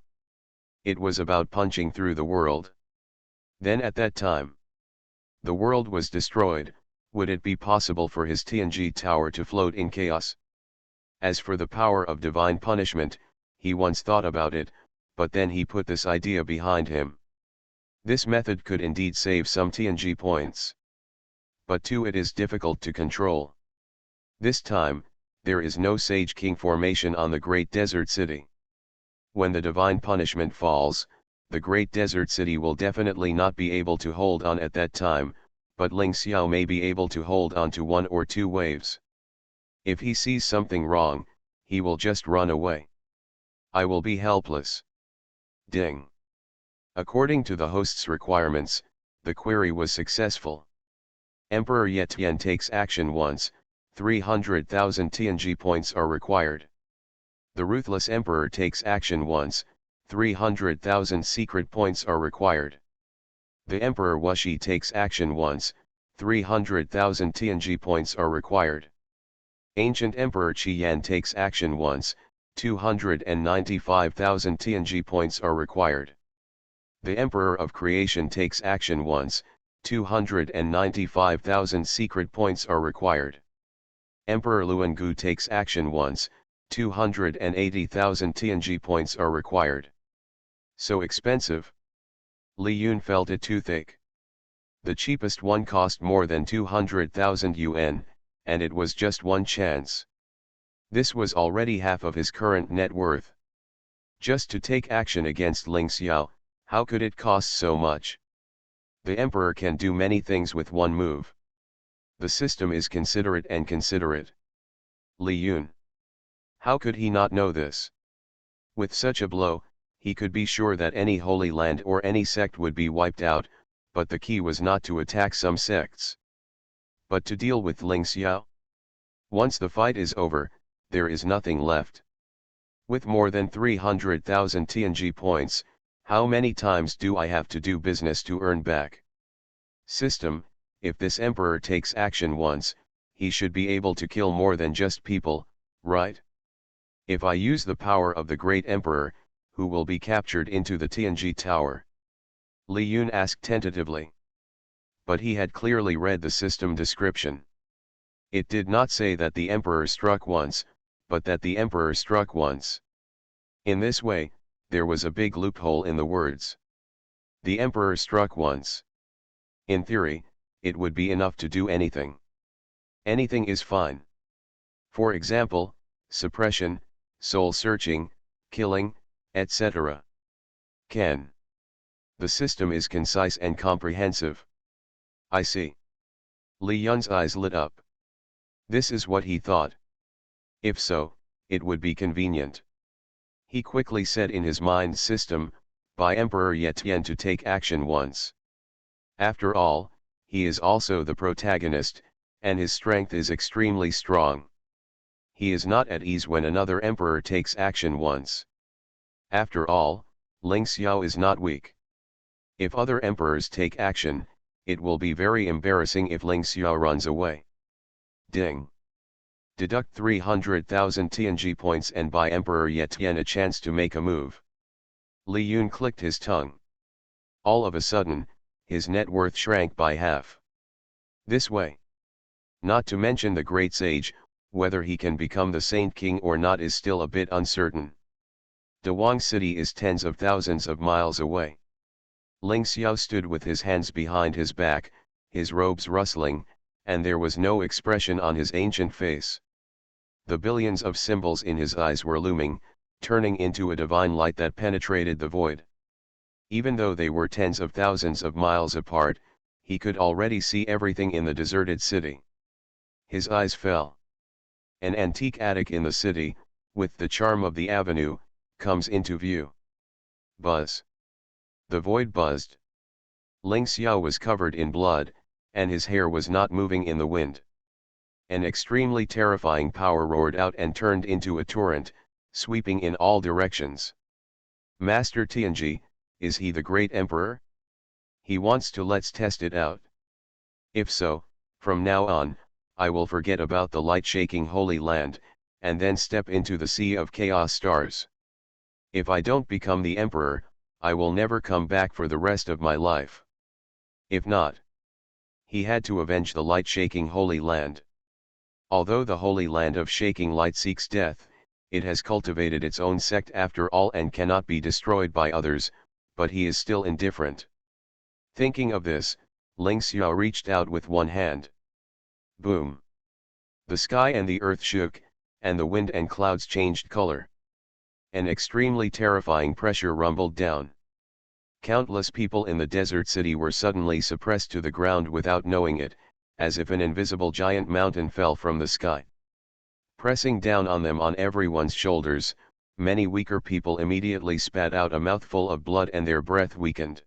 It was about punching through the world. Then at that time, the world was destroyed. Would it be possible for his Tianji tower to float in chaos? As for the power of divine punishment, he once thought about it, but then he put this idea behind him. This method could indeed save some Tianji points. But too it is difficult to control. This time, there is no Sage King formation on the great desert city. When the divine punishment falls, the great desert city will definitely not be able to hold on at that time, but Ling Xiao may be able to hold on to one or two waves. If he sees something wrong, he will just run away. I will be helpless. Ding. According to the host's requirements, the query was successful. Emperor Ye Tian takes action once, 300,000 Tianji points are required. The ruthless emperor takes action once, 300,000 secret points are required. The emperor Wuxi takes action once, 300,000 Tianji points are required. Ancient emperor Qi Yan takes action once, 295,000 Tianji points are required. The emperor of creation takes action once, 295,000 secret points are required. Emperor Luangu takes action once, 280,000 Tianji points are required. So expensive. Li Yun felt it too thick. The cheapest one cost more than 200,000 yuan, and it was just one chance. This was already half of his current net worth. Just to take action against Ling Xiao, how could it cost so much? The emperor can do many things with one move. The system is considerate and considerate. Li Yun. How could he not know this? With such a blow, he could be sure that any holy land or any sect would be wiped out, but the key was not to attack some sects, but to deal with Ling Xiao. Once the fight is over, there is nothing left. With more than 300,000 Tianji points, how many times do I have to do business to earn back? System, if this emperor takes action once, he should be able to kill more than just people, right? If I use the power of the great emperor, who will be captured into the Tianji tower? Li Yun asked tentatively. But he had clearly read the system description. It did not say that the emperor struck once, but that the emperor struck once. In this way, there was a big loophole in the words. The emperor struck once. In theory, it would be enough to do anything. Anything is fine. For example, suppression, soul searching, killing, etc. Can. The system is concise and comprehensive. I see. Li Yun's eyes lit up. This is what he thought. If so, it would be convenient. He quickly said in his mind system, by Emperor Ye Tian to take action once. After all, he is also the protagonist, and his strength is extremely strong. He is not at ease when another emperor takes action once. After all, Ling Xiao is not weak. If other emperors take action, it will be very embarrassing if Ling Xiao runs away. Ding. Deduct 300,000 TNG points and buy Emperor Ye Tian a chance to make a move. Li Yun clicked his tongue. All of a sudden, his net worth shrank by half. This way. Not to mention the great sage, whether he can become the Saint King or not is still a bit uncertain. Dawang City is tens of thousands of miles away. Ling Xiao stood with his hands behind his back, his robes rustling, and there was no expression on his ancient face. The billions of symbols in his eyes were looming, turning into a divine light that penetrated the void. Even though they were tens of thousands of miles apart, he could already see everything in the deserted city. His eyes fell. An antique attic in the city, with the charm of the avenue, comes into view. Buzz. The void buzzed. Ling Xiao was covered in blood, and his hair was not moving in the wind. An extremely terrifying power roared out and turned into a torrent, sweeping in all directions. Master Tianji, is he the great emperor? He wants to let's test it out. If so, from now on, I will forget about the light-shaking Holy Land, and then step into the sea of chaos stars. If I don't become the emperor, I will never come back for the rest of my life. If not. He had to avenge the light-shaking Holy Land. Although the Holy Land of shaking light seeks death, it has cultivated its own sect after all and cannot be destroyed by others, but he is still indifferent. Thinking of this, Ling Xiao reached out with one hand. Boom! The sky and the earth shook, and the wind and clouds changed color. An extremely terrifying pressure rumbled down. Countless people in the desert city were suddenly suppressed to the ground without knowing it, as if an invisible giant mountain fell from the sky. Pressing down on them on everyone's shoulders, many weaker people immediately spat out a mouthful of blood and their breath weakened.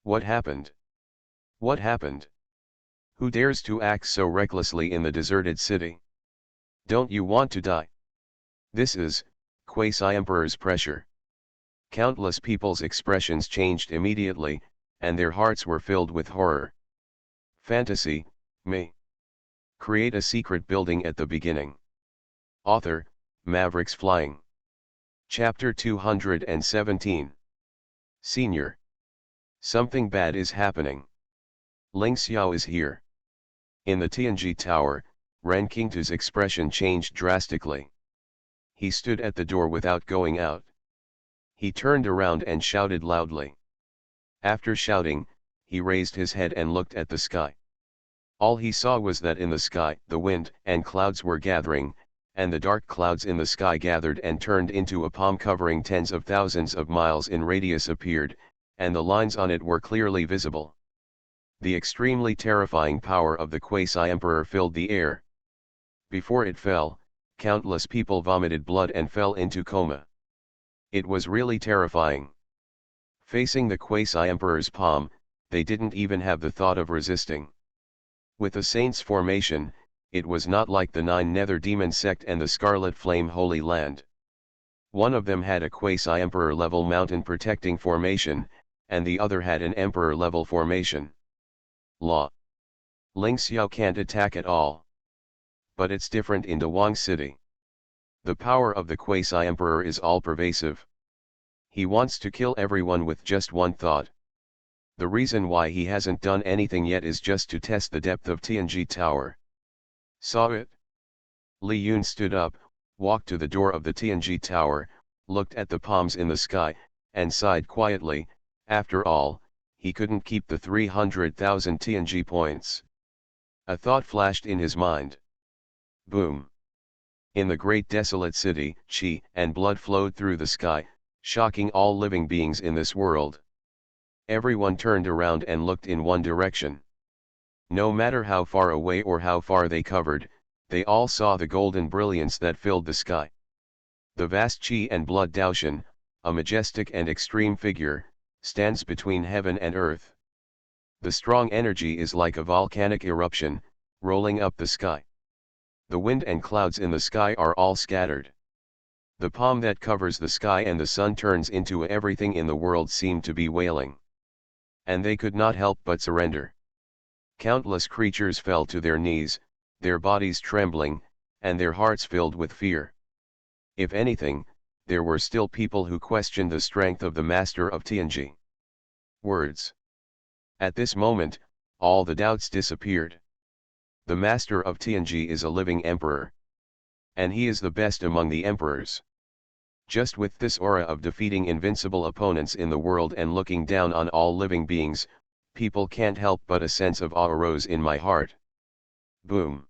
What happened? What happened? Who dares to act so recklessly in the deserted city? Don't you want to die? This is quasi-emperor's pressure. Countless people's expressions changed immediately, and their hearts were filled with horror. Fantasy, me. Create a secret building at the beginning. Author, Mavericks Flying. Chapter 217. Senior. Something bad is happening. Ling Xiao is here. In the Tianji Tower, Ren Qingtu's expression changed drastically. He stood at the door without going out. He turned around and shouted loudly. After shouting, he raised his head and looked at the sky. All he saw was that in the sky, the wind and clouds were gathering, and the dark clouds in the sky gathered and turned into a palm covering tens of thousands of miles in radius appeared, and the lines on it were clearly visible. The extremely terrifying power of the quasi-emperor filled the air. Before it fell, countless people vomited blood and fell into coma. It was really terrifying. Facing the quasi-emperor's palm, they didn't even have the thought of resisting. With the Saints' formation, it was not like the 9 Nether Demon sect and the Scarlet Flame Holy Land. One of them had a quasi-emperor level mountain protecting formation, and the other had an emperor level formation. Law. Ling Xiao can't attack at all. But it's different in Dawang City. The power of the quasi-emperor is all-pervasive. He wants to kill everyone with just one thought. The reason why he hasn't done anything yet is just to test the depth of Tianji Tower. Saw it? Li Yun stood up, walked to the door of the Tianji Tower, looked at the palms in the sky, and sighed quietly. After all, he couldn't keep the 300,000 Tianji points. A thought flashed in his mind. Boom! In the great desolate city, qi and blood flowed through the sky, shocking all living beings in this world. Everyone turned around and looked in one direction. No matter how far away or how far they covered, they all saw the golden brilliance that filled the sky. The vast qi and blood Daoshan, a majestic and extreme figure, stands between heaven and earth. The strong energy is like a volcanic eruption, rolling up the sky. The wind and clouds in the sky are all scattered. The palm that covers the sky and the sun turns into everything in the world seemed to be wailing. and they could not help but surrender. Countless creatures fell to their knees, their bodies trembling, and their hearts filled with fear. If anything, there were still people who questioned the strength of the master of Tianji. Words. At this moment, all the doubts disappeared. The master of Tianji is a living emperor. And he is the best among the emperors. Just with this aura of defeating invincible opponents in the world and looking down on all living beings, people can't help but a sense of awe arose in my heart. Boom.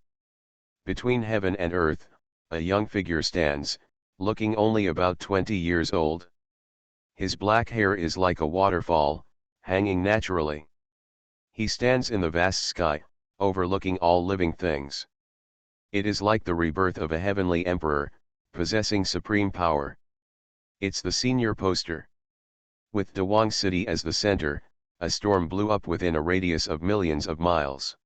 Between heaven and earth, a young figure stands, looking only about 20 years old. His black hair is like a waterfall, hanging naturally. He stands in the vast sky, overlooking all living things. It is like the rebirth of a heavenly emperor, possessing supreme power. It's the senior poster. With Dawang City as the center, a storm blew up within a radius of millions of miles.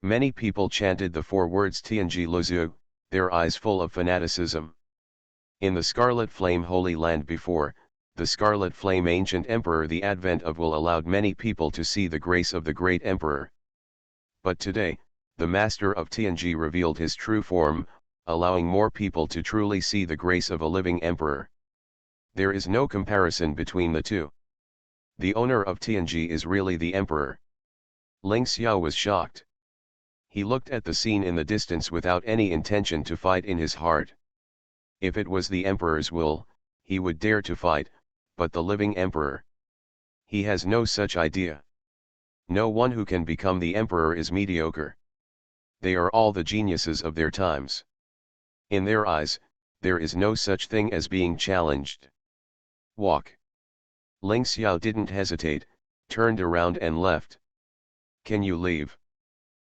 Many people chanted the 4 words Tianji Luzu, their eyes full of fanaticism. In the Scarlet Flame Holy Land before, the Scarlet Flame Ancient Emperor, the advent of will allowed many people to see the grace of the great emperor. But today, the master of Tianji revealed his true form, allowing more people to truly see the grace of a living emperor. There is no comparison between the two. The owner of Tianji is really the emperor. Ling Xiao was shocked. He looked at the scene in the distance without any intention to fight in his heart. If it was the emperor's will, he would dare to fight, but the living emperor. He has no such idea. No one who can become the emperor is mediocre. They are all the geniuses of their times. In their eyes, there is no such thing as being challenged. Walk. Ling Xiao didn't hesitate, turned around and left. Can you leave?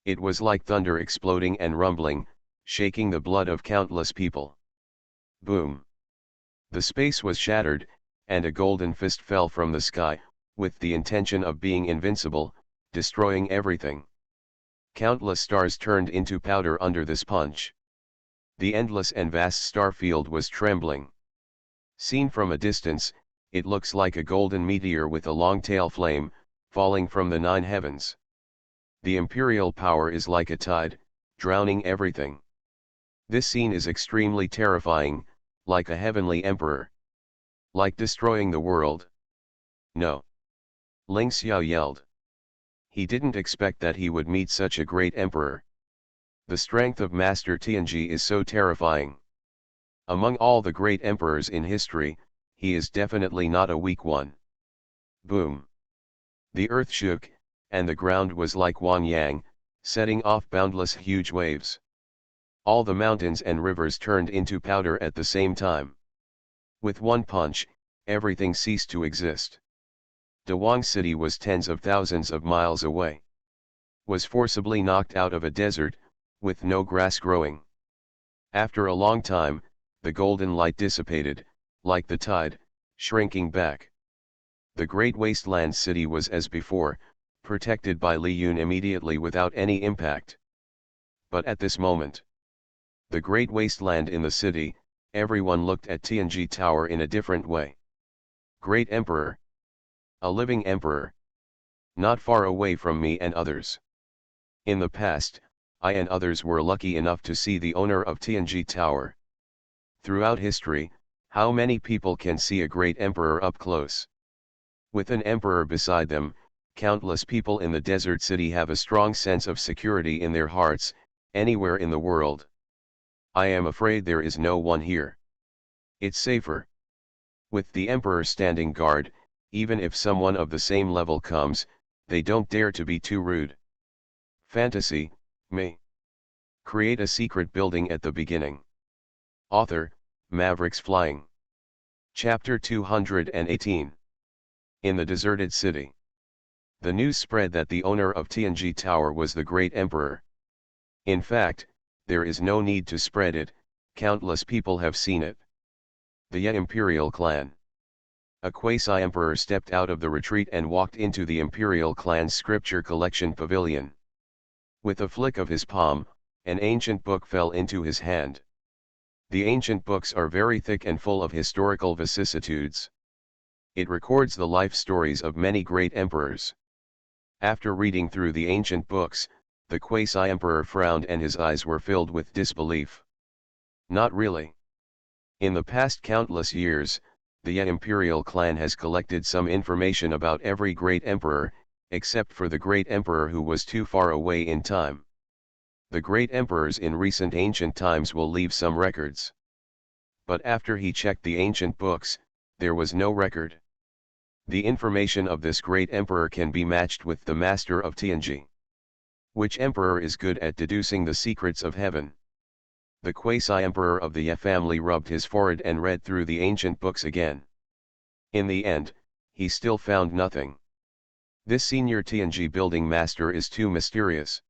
It was like thunder exploding and rumbling, shaking the blood of countless people. Boom. The space was shattered, and a golden fist fell from the sky, with the intention of being invincible, destroying everything. Countless stars turned into powder under this punch. The endless and vast star field was trembling. Seen from a distance, it looks like a golden meteor with a long tail flame, falling from the 9 heavens. The imperial power is like a tide, drowning everything. This scene is extremely terrifying, like a heavenly emperor. Like destroying the world. No. Ling Xiao yelled. He didn't expect that he would meet such a great emperor. The strength of Master Tianji is so terrifying. Among all the great emperors in history, he is definitely not a weak one. Boom. The earth shook, and the ground was like Wang Yang, setting off boundless huge waves. All the mountains and rivers turned into powder at the same time. With one punch, everything ceased to exist. Dawang City was tens of thousands of miles away. Was forcibly knocked out of a desert, with no grass growing. After a long time, the golden light dissipated, like the tide, shrinking back. The great wasteland city was as before, protected by Li Yun immediately without any impact. But at this moment, the great wasteland in the city, everyone looked at Tianji Tower in a different way. Great Emperor. A living emperor. Not far away from me and others. In the past, I and others were lucky enough to see the owner of Tianji Tower. Throughout history, how many people can see a great emperor up close? With an emperor beside them, countless people in the desert city have a strong sense of security in their hearts, anywhere in the world. I am afraid there is no one here. It's safer. With the emperor standing guard, even if someone of the same level comes, they don't dare to be too rude. Fantasy, me. Create a secret building at the beginning. Author, Mavericks Flying. Chapter 218. In the deserted city. The news spread that the owner of Tianji Tower was the great emperor. In fact, there is no need to spread it, countless people have seen it. The Ye imperial clan. A quasi-emperor stepped out of the retreat and walked into the imperial clan's scripture collection pavilion. With a flick of his palm, an ancient book fell into his hand. The ancient books are very thick and full of historical vicissitudes. It records the life stories of many great emperors. After reading through the ancient books, the quasi-emperor frowned and his eyes were filled with disbelief. Not really. In the past countless years, the Ye imperial clan has collected some information about every great emperor, except for the great emperor who was too far away in time. The great emperors in recent ancient times will leave some records. But after he checked the ancient books, there was no record. The information of this great emperor can be matched with the master of Tianji. Which emperor is good at deducing the secrets of heaven? The quasi-emperor of the Ye family rubbed his forehead and read through the ancient books again. In the end, he still found nothing. This senior Tianji building master is too mysterious.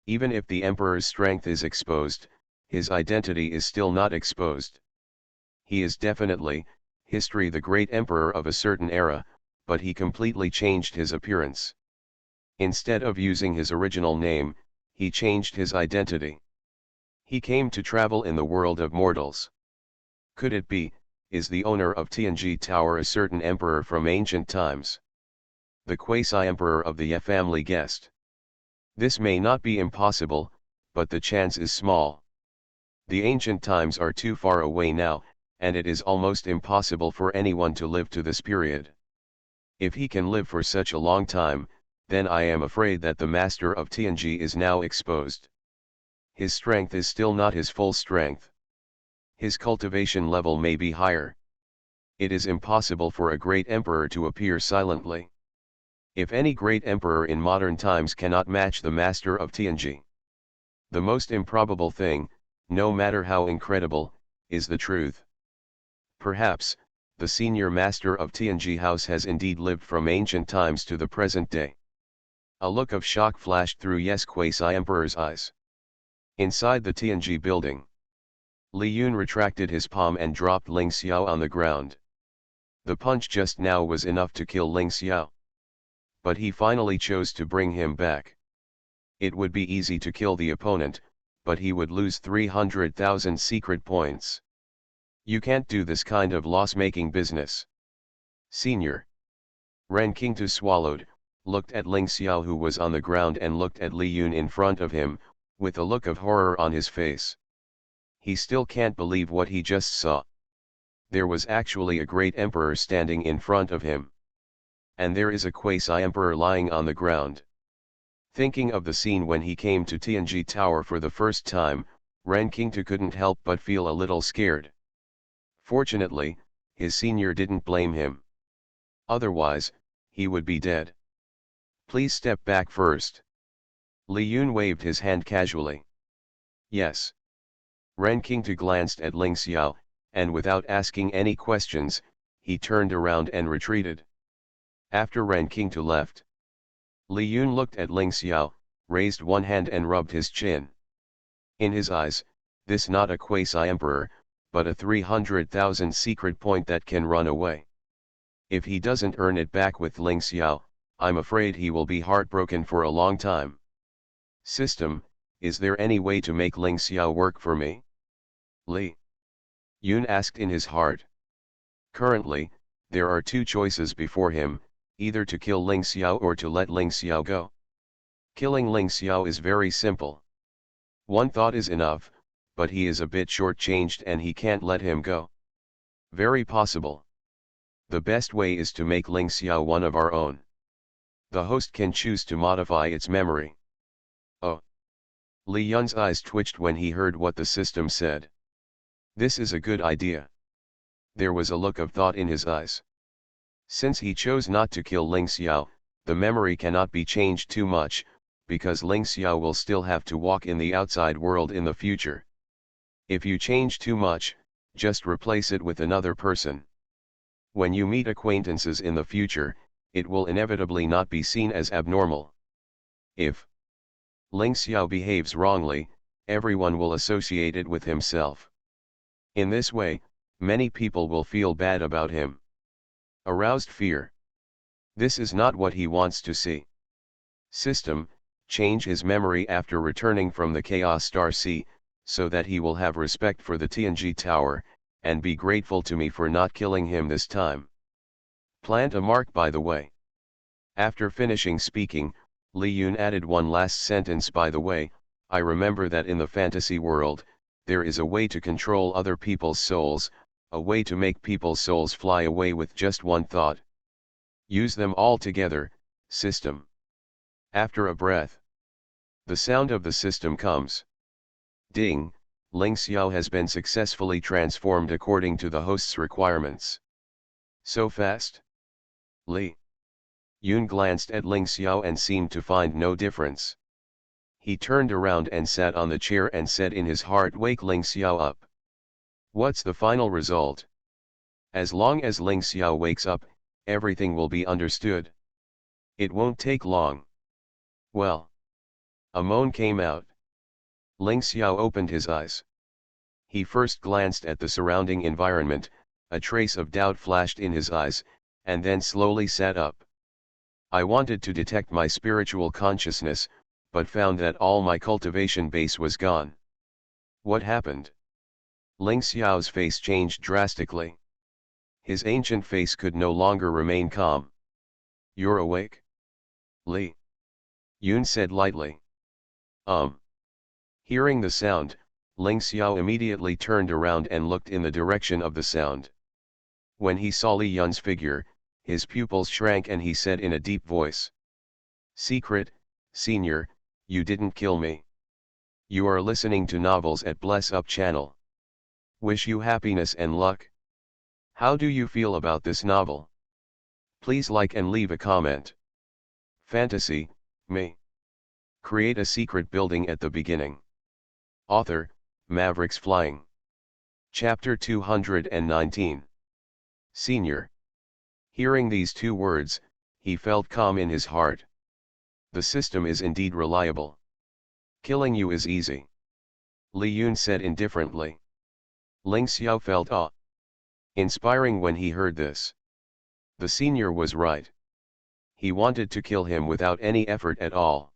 Even if the emperor's strength is exposed, his identity is still not exposed. He is definitely, history the great emperor of a certain era, but he completely changed his appearance. Instead of using his original name, he changed his identity. He came to travel in the world of mortals. Could it be, is the owner of Tianji Tower a certain emperor from ancient times? The quasi-emperor of the Ye family guessed. This may not be impossible, but the chance is small. The ancient times are too far away now, and it is almost impossible for anyone to live to this period. If he can live for such a long time, then I am afraid that the master of Tianji is now exposed. His strength is still not his full strength. His cultivation level may be higher. It is impossible for a great emperor to appear silently. If any great emperor in modern times cannot match the master of Tianji, the most improbable thing, no matter how incredible, is the truth. Perhaps, the senior master of Tianji house has indeed lived from ancient times to the present day. A look of shock flashed through Ye's quasi-emperor's eyes. Inside the Tianji building, Li Yun retracted his palm and dropped Ling Xiao on the ground. The punch just now was enough to kill Ling Xiao. But he finally chose to bring him back. It would be easy to kill the opponent, but he would lose 300,000 secret points. You can't do this kind of loss-making business. Senior. Ren Qingtu swallowed, looked at Ling Xiao who was on the ground and looked at Li Yun in front of him, with a look of horror on his face. He still can't believe what he just saw. There was actually a great emperor standing in front of him. And there is a quasi-emperor lying on the ground. Thinking of the scene when he came to Tianji Tower for the first time, Ren Qingtu couldn't help but feel a little scared. Fortunately, his senior didn't blame him. Otherwise, he would be dead. Please step back first. Li Yun waved his hand casually. Yes. Ren Qingtu glanced at Ling Xiao, and without asking any questions, he turned around and retreated. After Ren Qingtu left, Li Yun looked at Ling Xiao, raised one hand and rubbed his chin. In his eyes, this not a quasi-emperor, but a 300,000 secret point that can run away. If he doesn't earn it back with Ling Xiao, I'm afraid he will be heartbroken for a long time. System, is there any way to make Ling Xiao work for me? Li Yun asked in his heart. Currently, there are two choices before him, either to kill Ling Xiao or to let Ling Xiao go. Killing Ling Xiao is very simple. One thought is enough, but he is a bit short-changed and he can't let him go. Very possible. The best way is to make Ling Xiao one of our own. The host can choose to modify its memory. Oh. Li Yun's eyes twitched when he heard what the system said. This is a good idea. There was a look of thought in his eyes. Since he chose not to kill Ling Xiao, the memory cannot be changed too much, because Ling Xiao will still have to walk in the outside world in the future. If you change too much, just replace it with another person. When you meet acquaintances in the future, it will inevitably not be seen as abnormal. If Ling Xiao behaves wrongly, everyone will associate it with himself. In this way, many people will feel bad about him. Aroused fear. This is not what he wants to see. System, change his memory after returning from the Chaos Star Sea, so that he will have respect for the Tianji Tower, and be grateful to me for not killing him this time. Plant a mark by the way. After finishing speaking, Li Yun added one last sentence. By the way, I remember that in the fantasy world, there is a way to control other people's souls, a way to make people's souls fly away with just one thought. Use them all together, system. After a breath, the sound of the system comes. Ding, Ling Xiao has been successfully transformed according to the host's requirements. So fast? Li Yun glanced at Ling Xiao and seemed to find no difference. He turned around and sat on the chair and said in his heart, wake Ling Xiao up. What's the final result? As long as Ling Xiao wakes up, everything will be understood. It won't take long. Well. A moan came out. Ling Xiao opened his eyes. He first glanced at the surrounding environment, a trace of doubt flashed in his eyes, and then slowly sat up. I wanted to detect my spiritual consciousness, but found that all my cultivation base was gone. What happened? Ling Xiao's face changed drastically. His ancient face could no longer remain calm. You're awake? Li Yun said lightly. Hearing the sound, Ling Xiao immediately turned around and looked in the direction of the sound. When he saw Li Yun's figure, his pupils shrank and he said in a deep voice. Secret, Senior, you didn't kill me. You are listening to novels at Bless Up channel. Wish you happiness and luck. How do you feel about this novel? Please like and leave a comment. Fantasy, me. Create a secret building at the beginning. Author, Mavericks Flying. Chapter 219. Senior. Hearing these two words, he felt calm in his heart. The system is indeed reliable. Killing you is easy. Li Yun said indifferently. Ling Xiao felt inspiring when he heard this. The senior was right. He wanted to kill him without any effort at all.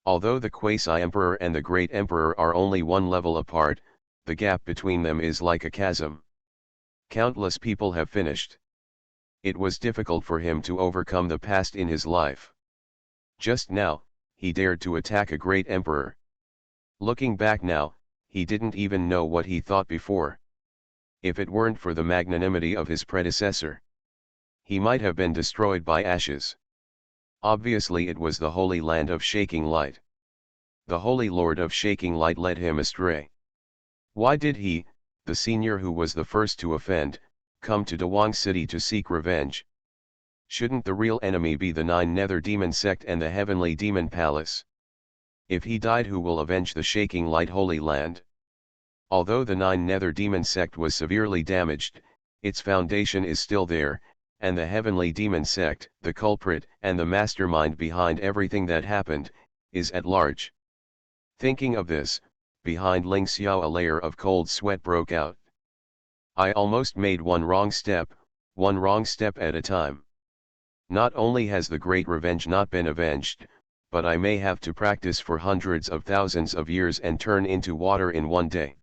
Although the Quasi-Emperor and the Great Emperor are only one level apart, the gap between them is like a chasm. Countless people have finished. It was difficult for him to overcome the past in his life. Just now, he dared to attack a great emperor. Looking back now, he didn't even know what he thought before. If it weren't for the magnanimity of his predecessor, he might have been destroyed by ashes. Obviously it was the Holy Land of Shaking Light. The Holy Lord of Shaking Light led him astray. Why did he, the senior who was the first to offend, come to Dawang City to seek revenge? Shouldn't the real enemy be the Nine Nether Demon Sect and the Heavenly Demon Palace? If he died, who will avenge the Shaking Light Holy Land? Although the Nine Nether Demon Sect was severely damaged, its foundation is still there, and the Heavenly Demon Sect, the culprit and the mastermind behind everything that happened, is at large. Thinking of this, behind Ling Xiao a layer of cold sweat broke out. I almost made one wrong step at a time. Not only has the great revenge not been avenged, but I may have to practice for hundreds of thousands of years and turn into water in one day.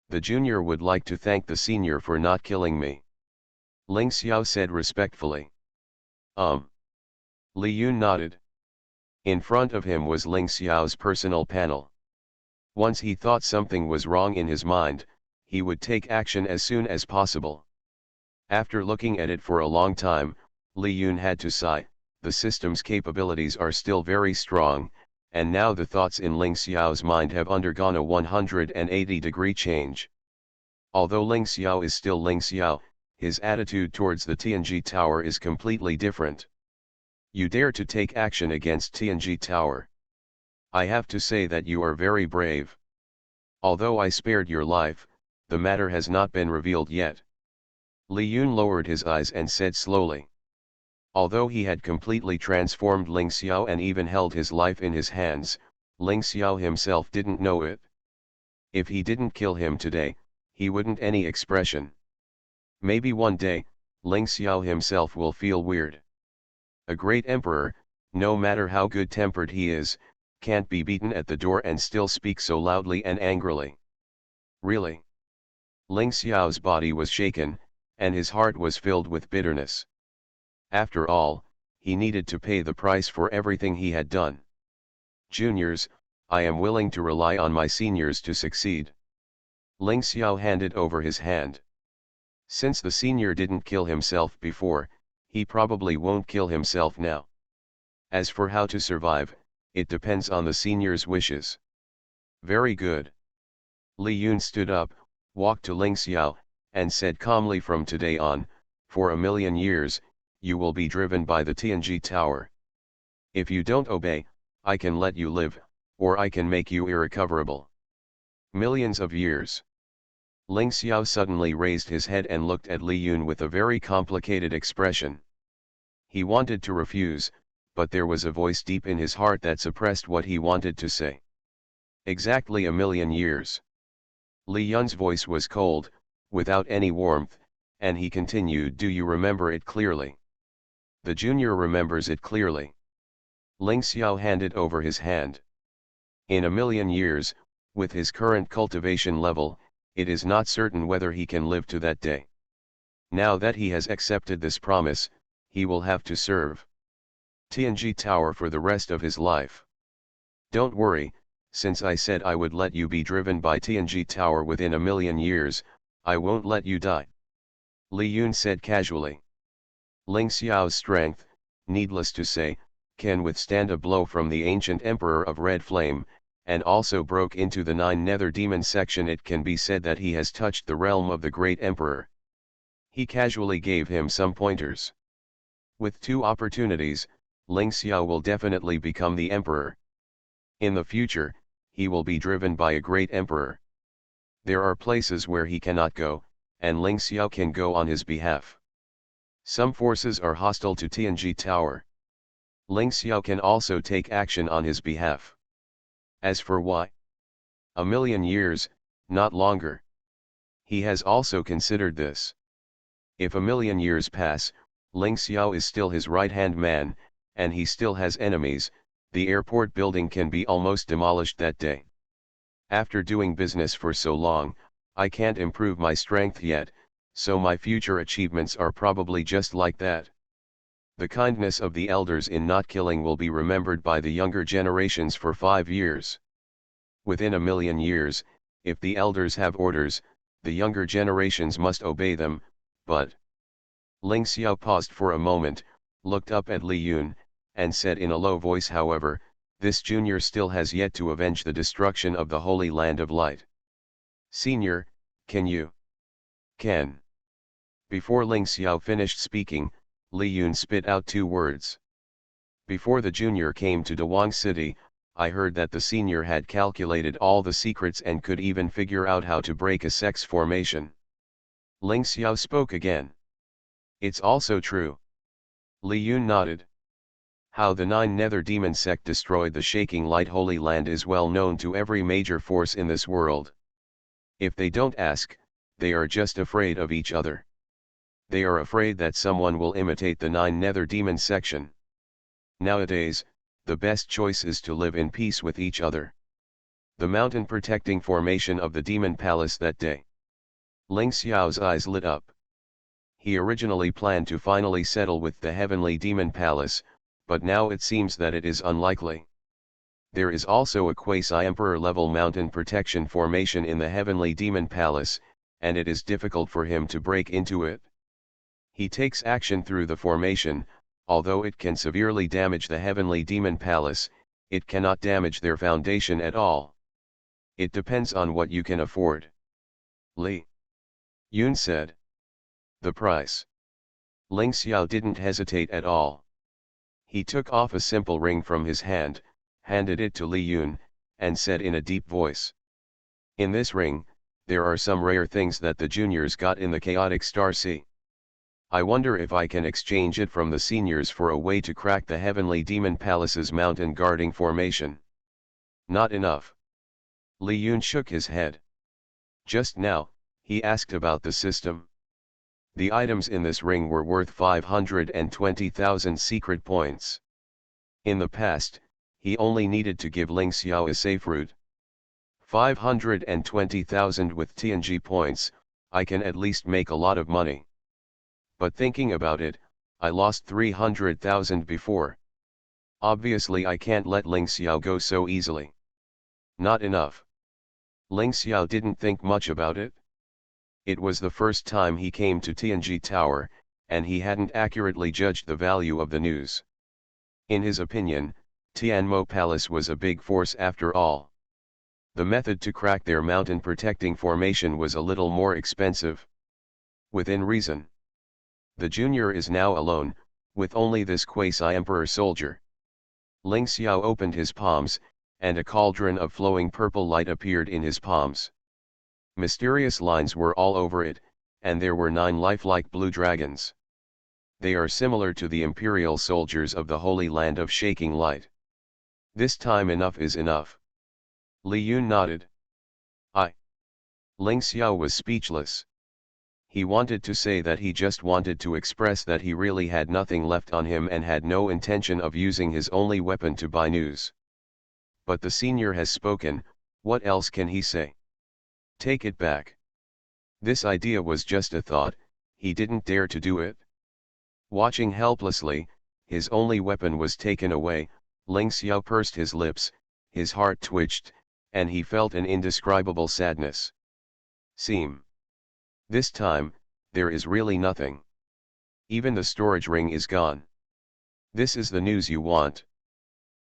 The junior would like to thank the senior for not killing me. Ling Xiao said respectfully. Li Yun nodded. In front of him was Ling Xiao's personal panel. Once he thought something was wrong in his mind, he would take action as soon as possible. After looking at it for a long time, Li Yun had to sigh. The system's capabilities are still very strong, and now the thoughts in Ling Xiao's mind have undergone a 180-degree change. Although Ling Xiao is still Ling Xiao, his attitude towards the Tianji Tower is completely different. You dare to take action against Tianji Tower. I have to say that you are very brave. Although I spared your life, the matter has not been revealed yet. Li Yun lowered his eyes and said slowly. Although he had completely transformed Ling Xiao and even held his life in his hands, Ling Xiao himself didn't know it. If he didn't kill him today, he wouldn't any expression. Maybe one day, Ling Xiao himself will feel weird. A great emperor, no matter how good-tempered he is, can't be beaten at the door and still speak so loudly and angrily. Really? Ling Xiao's body was shaken, and his heart was filled with bitterness. After all, he needed to pay the price for everything he had done. Juniors, I am willing to rely on my seniors to succeed. Ling Xiao handed over his hand. Since the senior didn't kill himself before, he probably won't kill himself now. As for how to survive, it depends on the senior's wishes. Very good. Li Yun stood up, walked to Ling Xiao, and said calmly, from today on, for 1,000,000 years, you will be driven by the Tianji Tower. If you don't obey, I can let you live, or I can make you irrecoverable. Millions of years. Ling Xiao suddenly raised his head and looked at Li Yun with a very complicated expression. He wanted to refuse, but there was a voice deep in his heart that suppressed what he wanted to say. Exactly 1,000,000 years. Li Yun's voice was cold, without any warmth, and he continued, do you remember it clearly? The junior remembers it clearly. Ling Xiao handed over his hand. In 1,000,000 years, with his current cultivation level, it is not certain whether he can live to that day. Now that he has accepted this promise, he will have to serve Tianji Tower for the rest of his life. Don't worry, since I said I would let you be driven by Tianji Tower within 1,000,000 years, I won't let you die. Li Yun said casually. Ling Xiao's strength, needless to say, can withstand a blow from the ancient Emperor of Red Flame, and also broke into the 9 nether demon section. It can be said that he has touched the realm of the great Emperor. He casually gave him some pointers. With 2 opportunities, Ling Xiao will definitely become the Emperor. In the future, he will be driven by a great Emperor. There are places where he cannot go, and Ling Xiao can go on his behalf. Some forces are hostile to Tianji Tower. Ling Xiao can also take action on his behalf. As for why? 1,000,000 years, not longer. He has also considered this. If 1,000,000 years pass, Ling Xiao is still his right-hand man, and he still has enemies. The airport building can be almost demolished that day. After doing business for so long, I can't improve my strength yet, so my future achievements are probably just like that. The kindness of the elders in not killing will be remembered by the younger generations for 5 years. Within 1,000,000 years, if the elders have orders, the younger generations must obey them, but... Ling Xiao paused for a moment, looked up at Li Yun, and said in a low voice, however, this junior still has yet to avenge the destruction of the Holy Land of Light. Senior, can you? Can. Before Ling Xiao finished speaking, Li Yun spit out 2 words. Before the junior came to Dawang City, I heard that the senior had calculated all the secrets and could even figure out how to break a sex formation. Ling Xiao spoke again. It's also true. Li Yun nodded. How the 9 nether demon sect destroyed the shaking light Holy Land is well known to every major force in this world. If they don't ask, they are just afraid of each other. They are afraid that someone will imitate the 9 nether demon section. Nowadays, the best choice is to live in peace with each other. The mountain protecting formation of the demon palace that day. Ling Xiao's eyes lit up. He originally planned to finally settle with the heavenly demon palace, but now it seems that it is unlikely. There is also a quasi-emperor level mountain protection formation in the heavenly demon palace, and it is difficult for him to break into it. He takes action through the formation, although it can severely damage the heavenly demon palace, it cannot damage their foundation at all. It depends on what you can afford. Li Yun said. The price. Ling Xiao didn't hesitate at all. He took off a simple ring from his hand, handed it to Li Yun, and said in a deep voice. In this ring, there are some rare things that the juniors got in the chaotic Star Sea. I wonder if I can exchange it from the seniors for a way to crack the heavenly demon palace's mountain guarding formation. Not enough. Li Yun shook his head. Just now, he asked about the system. The items in this ring were worth 520,000 secret points. In the past, he only needed to give Ling Xiao a safe route. 520,000 with TNG points, I can at least make a lot of money. But thinking about it, I lost 300,000 before. Obviously I can't let Ling Xiao go so easily. Not enough. Ling Xiao didn't think much about it. It was the first time he came to Tianji Tower, and he hadn't accurately judged the value of the news. In his opinion, Tianmo Palace was a big force after all. The method to crack their mountain protecting formation was a little more expensive. Within reason. The junior is now alone, with only this quasi-emperor soldier. Ling Xiao opened his palms, and a cauldron of flowing purple light appeared in his palms. Mysterious lines were all over it, and there were 9 lifelike blue dragons. They are similar to the imperial soldiers of the Holy Land of Shaking Light. This time enough is enough. Li Yun nodded. Ling Xiao was speechless. He wanted to say that he just wanted to express that he really had nothing left on him and had no intention of using his only weapon to buy news. But the senior has spoken, what else can he say? Take it back. This idea was just a thought, he didn't dare to do it. Watching helplessly, his only weapon was taken away, Ling Xiao pursed his lips, his heart twitched, and he felt an indescribable sadness. This time, there is really nothing. Even the storage ring is gone. This is the news you want.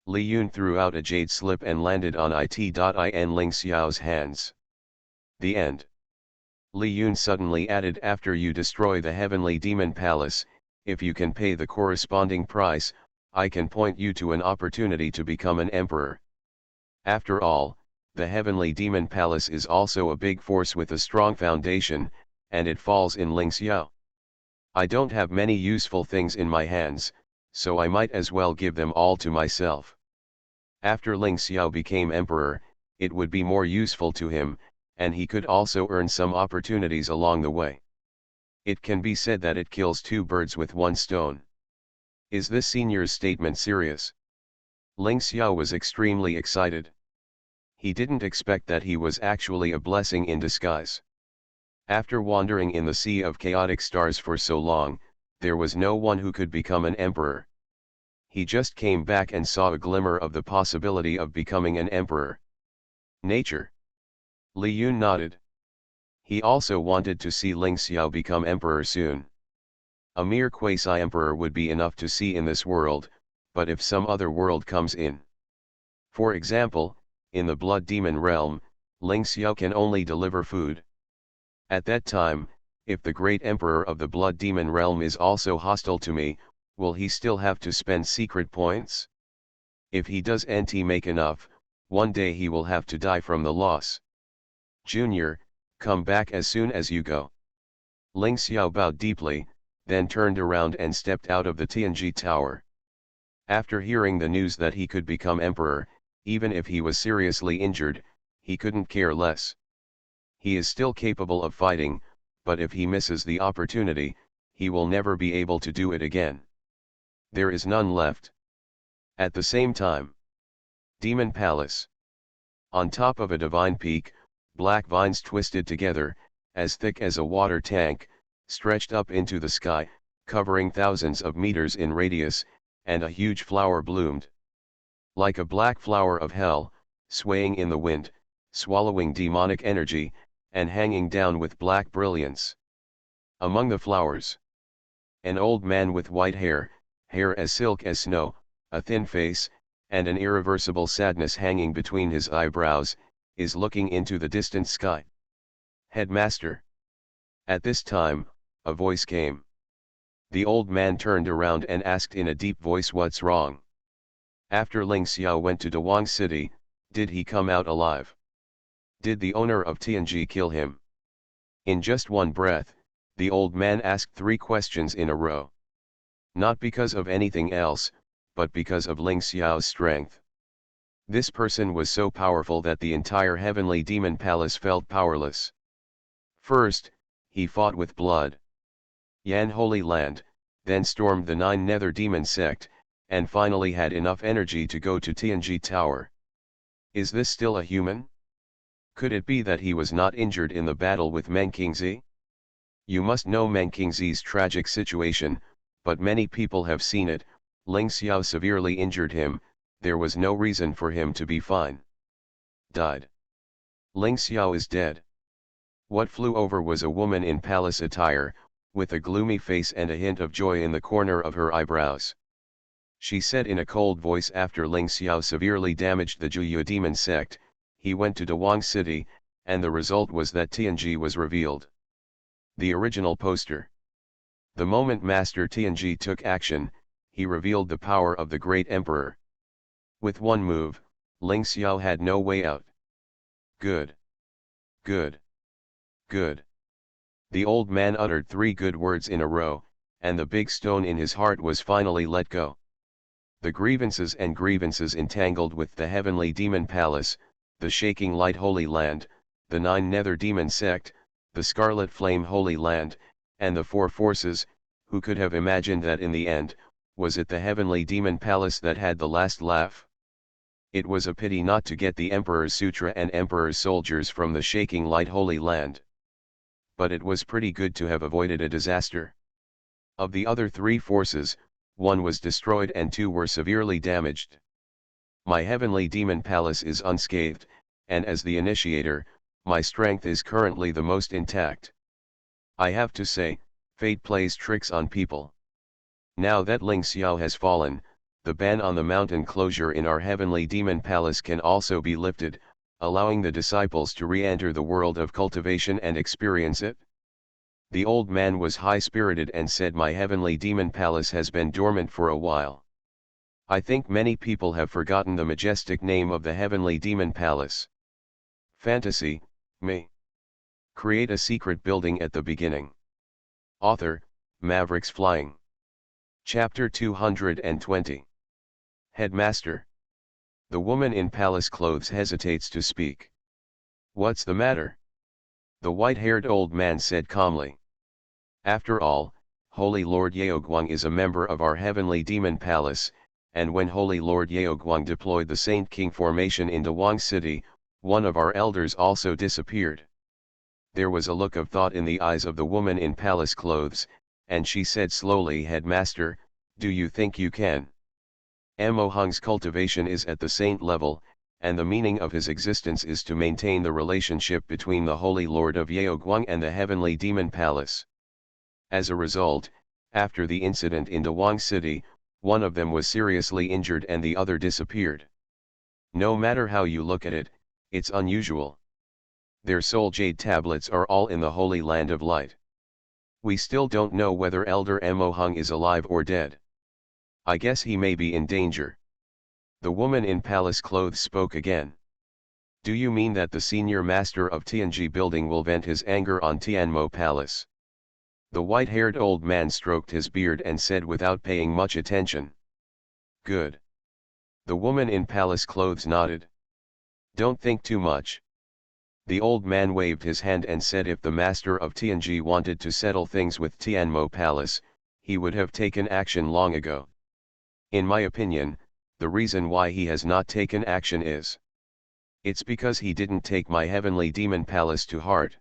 Li Yun threw out a jade slip and landed on it.in Ling Xiao's hands. The end. Li Yun suddenly added, after you destroy the heavenly demon palace, if you can pay the corresponding price, I can point you to an opportunity to become an emperor. After all, the heavenly demon palace is also a big force with a strong foundation, and it falls in Ling Xiao. I don't have many useful things in my hands, so I might as well give them all to myself. After Ling Xiao became emperor, it would be more useful to him, and he could also earn some opportunities along the way. It can be said that it kills 2 birds with 1 stone. Is this senior's statement serious? Ling Xiao was extremely excited. He didn't expect that he was actually a blessing in disguise. After wandering in the sea of chaotic stars for so long, there was no one who could become an emperor. He just came back and saw a glimmer of the possibility of becoming an emperor. Nature. Li Yun nodded. He also wanted to see Ling Xiao become emperor soon. A mere quasi-emperor would be enough to see in this world, but if some other world comes in. For example, in the blood demon realm, Ling Xiao can only deliver food. At that time, if the great emperor of the blood demon realm is also hostile to me, will he still have to spend secret points? If he doesn't make enough, one day he will have to die from the loss. Junior, come back as soon as you go. Ling Xiao bowed deeply, then turned around and stepped out of the Tianji Tower. After hearing the news that he could become emperor, even if he was seriously injured, he couldn't care less. He is still capable of fighting, but if he misses the opportunity, he will never be able to do it again. There is none left. At the same time, Demon Palace. On top of a divine peak, black vines twisted together, as thick as a water tank, stretched up into the sky, covering thousands of meters in radius, and a huge flower bloomed. Like a black flower of hell, swaying in the wind, swallowing demonic energy, and hanging down with black brilliance. Among the flowers, an old man with white hair as silk as snow, a thin face, and an irreversible sadness hanging between his eyebrows, is looking into the distant sky. Headmaster. At this time, a voice came. The old man turned around and asked in a deep voice, what's wrong? After Ling Xiao went to Dawang City, did he come out alive? Did the owner of Tianji kill him? In just one breath, the old man asked 3 questions in a row. Not because of anything else, but because of Ling Xiao's strength. This person was so powerful that the entire heavenly demon palace felt powerless. First, he fought with blood. Yan Holy Land, then stormed the 9 nether demon sect, and finally had enough energy to go to Tianji Tower. Is this still a human? Could it be that he was not injured in the battle with Meng Qingzi? You must know Meng Qingzi's tragic situation, but many people have seen it. Ling Xiao severely injured him, there was no reason for him to be fine. Died. Ling Xiao is dead. What flew over was a woman in palace attire, with a gloomy face and a hint of joy in the corner of her eyebrows. She said in a cold voice, after Ling Xiao severely damaged the Juyu demon sect, he went to Dawang City, and the result was that Tianji was revealed. The original poster. The moment Master Tianji took action, he revealed the power of the great emperor. With one move, Ling Xiao had no way out. Good. Good. Good. The old man uttered 3 good words in a row, and the big stone in his heart was finally let go. The grievances entangled with the heavenly demon palace, the shaking light holy land, the 9 nether demon sect, the scarlet flame holy land, and the 4 forces, who could have imagined that in the end, was it the heavenly demon palace that had the last laugh? It was a pity not to get the Emperor's Sutra and Emperor's soldiers from the shaking light holy land. But it was pretty good to have avoided a disaster. Of the other 3 forces, 1 was destroyed and 2 were severely damaged. My heavenly demon palace is unscathed, and as the initiator, my strength is currently the most intact. I have to say, fate plays tricks on people. Now that Ling Xiao has fallen, the ban on the mountain closure in our heavenly demon palace can also be lifted, allowing the disciples to re-enter the world of cultivation and experience it. The old man was high-spirited and said, my heavenly demon palace has been dormant for a while. I think many people have forgotten the majestic name of the heavenly demon palace. Fantasy, me. Create a secret building at the beginning. Author, Mavericks Flying. Chapter 220. Headmaster. The woman in palace clothes hesitates to speak. What's the matter? The white-haired old man said calmly. After all, Holy Lord Yaoguang is a member of our heavenly demon palace, and when Holy Lord Yaoguang deployed the Saint King formation in Dawang City, one of our elders also disappeared. There was a look of thought in the eyes of the woman in palace clothes, and she said slowly, Headmaster, do you think you can? Mo Hung's cultivation is at the saint level, and the meaning of his existence is to maintain the relationship between the Holy Lord of Yaoguang and the heavenly demon palace. As a result, after the incident in Dawang City, one of them was seriously injured and the other disappeared. No matter how you look at it, it's unusual. Their soul jade tablets are all in the Holy Land of Light. We still don't know whether Elder Mo Hung is alive or dead. I guess he may be in danger. The woman in palace clothes spoke again. Do you mean that the senior master of Tianji building will vent his anger on Tianmo Palace? The white-haired old man stroked his beard and said without paying much attention. Good. The woman in palace clothes nodded. Don't think too much. The old man waved his hand and said if the master of Tianji wanted to settle things with Tianmo Palace, he would have taken action long ago. In my opinion, the reason why he has not taken action is it's because he didn't take my heavenly demon palace to heart.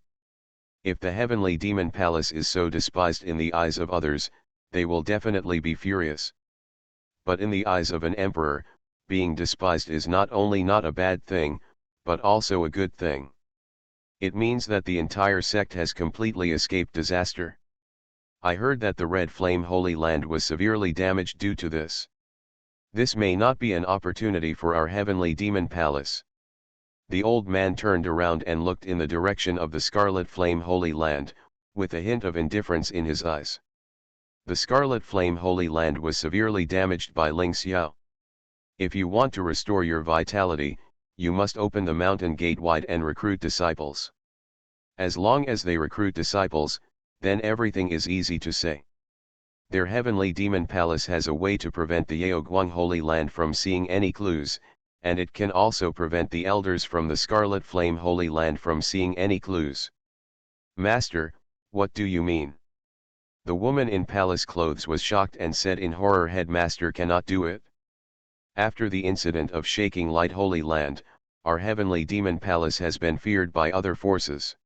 If the heavenly demon palace is so despised in the eyes of others, they will definitely be furious. But in the eyes of an emperor, being despised is not only not a bad thing, but also a good thing. It means that the entire sect has completely escaped disaster. I heard that the Red Flame Holy Land was severely damaged due to this. This may not be an opportunity for our heavenly demon palace. The old man turned around and looked in the direction of the Scarlet Flame Holy Land, with a hint of indifference in his eyes. The Scarlet Flame Holy Land was severely damaged by Ling Xiao. If you want to restore your vitality, you must open the mountain gate wide and recruit disciples. As long as they recruit disciples, then everything is easy to say. Their heavenly demon palace has a way to prevent the Yaoguang Holy Land from seeing any clues, and it can also prevent the elders from the Scarlet Flame Holy Land from seeing any clues. Master, what do you mean? The woman in palace clothes was shocked and said in horror, Headmaster cannot do it. After the incident of shaking light Holy Land, our heavenly demon palace has been feared by other forces.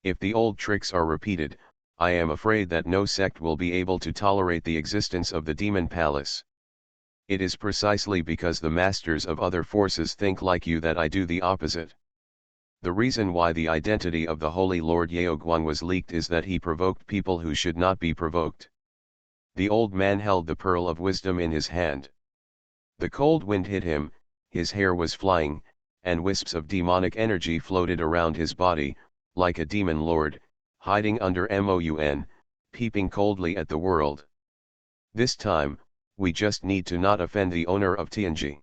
If the old tricks are repeated, I am afraid that no sect will be able to tolerate the existence of the demon palace. It is precisely because the masters of other forces think like you that I do the opposite. The reason why the identity of the Holy Lord Yaoguang was leaked is that he provoked people who should not be provoked. The old man held the pearl of wisdom in his hand. The cold wind hit him, his hair was flying, and wisps of demonic energy floated around his body, like a demon lord, hiding under Moun, peeping coldly at the world. This time, we just need to not offend the owner of Tianji.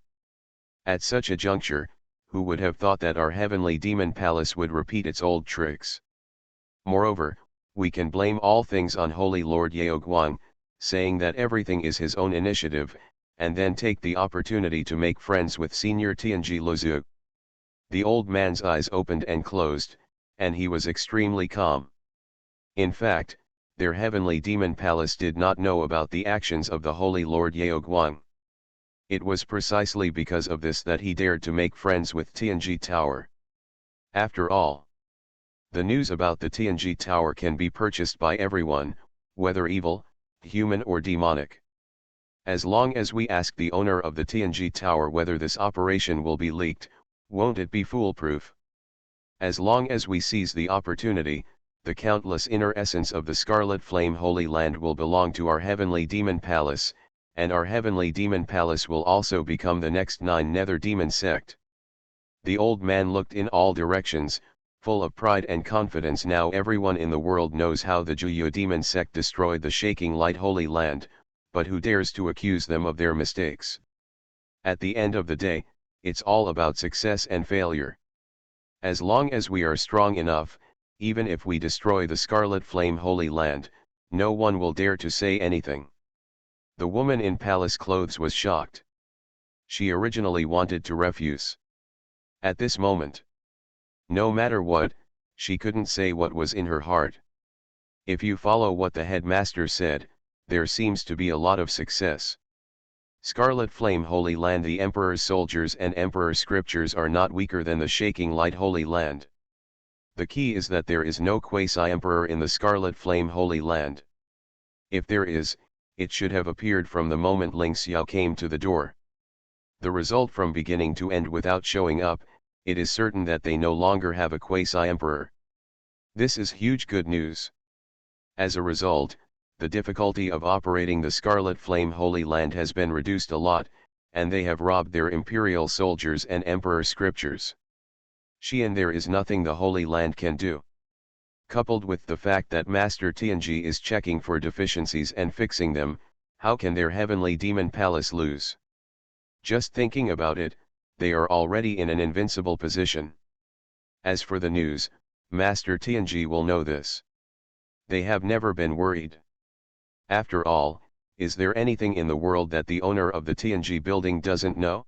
At such a juncture, who would have thought that our heavenly demon palace would repeat its old tricks? Moreover, we can blame all things on Holy Lord Yaoguang, saying that everything is his own initiative, and then take the opportunity to make friends with Senior Tianji Lozu. The old man's eyes opened and closed, and he was extremely calm. In fact, their heavenly demon palace did not know about the actions of the Holy Lord Yaoguang. It was precisely because of this that he dared to make friends with Tianji Tower. After all, the news about the Tianji Tower can be purchased by everyone, whether evil, human or demonic. As long as we ask the owner of the Tianji Tower whether this operation will be leaked, won't it be foolproof? As long as we seize the opportunity, the countless inner essence of the Scarlet Flame Holy Land will belong to our heavenly demon palace, and our heavenly demon palace will also become the next 9 nether demon sect. The old man looked in all directions, full of pride and confidence. Now everyone in the world knows how the Juyu demon sect destroyed the Shaking Light Holy Land, but who dares to accuse them of their mistakes? At the end of the day, it's all about success and failure. As long as we are strong enough, even if we destroy the Scarlet Flame Holy Land, no one will dare to say anything. The woman in palace clothes was shocked. She originally wanted to refuse. At this moment, no matter what, she couldn't say what was in her heart. If you follow what the headmaster said, there seems to be a lot of success. Scarlet Flame Holy Land. The Emperor's soldiers and Emperor scriptures are not weaker than the Shaking Light Holy Land. The key is that there is no quasi-emperor in the Scarlet Flame Holy Land. If there is, it should have appeared from the moment Ling Xiao came to the door. The result from beginning to end without showing up, it is certain that they no longer have a quasi-emperor. This is huge good news. As a result, the difficulty of operating the Scarlet Flame Holy Land has been reduced a lot, and they have robbed their imperial soldiers and emperor scriptures. And there is nothing the Holy Land can do. Coupled with the fact that Master Tianji is checking for deficiencies and fixing them, how can their heavenly demon palace lose? Just thinking about it, they are already in an invincible position. As for the news, Master Tianji will know this. They have never been worried. After all, is there anything in the world that the owner of the Tianji building doesn't know?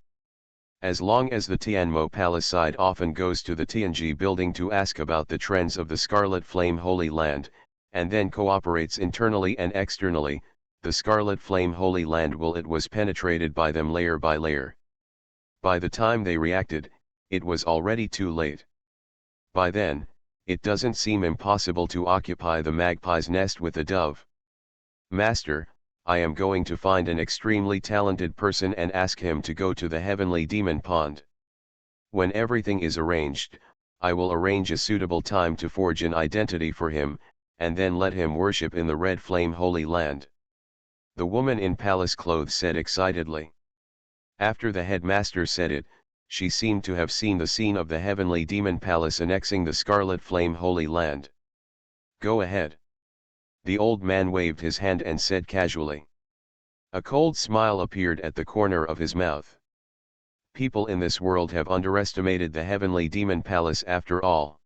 As long as the Tianmo Palace side often goes to the Tianji building to ask about the trends of the Scarlet Flame Holy Land, and then cooperates internally and externally, the Scarlet Flame Holy Land was penetrated by them layer by layer. By the time they reacted, it was already too late. By then, it doesn't seem impossible to occupy the magpie's nest with a dove. Master, I am going to find an extremely talented person and ask him to go to the heavenly demon pond. When everything is arranged, I will arrange a suitable time to forge an identity for him, and then let him worship in the Red Flame Holy Land. The woman in palace clothes said excitedly. After the headmaster said it, she seemed to have seen the scene of the heavenly demon palace annexing the Scarlet Flame Holy Land. Go ahead. The old man waved his hand and said casually. A cold smile appeared at the corner of his mouth. People in this world have underestimated the heavenly demon palace after all.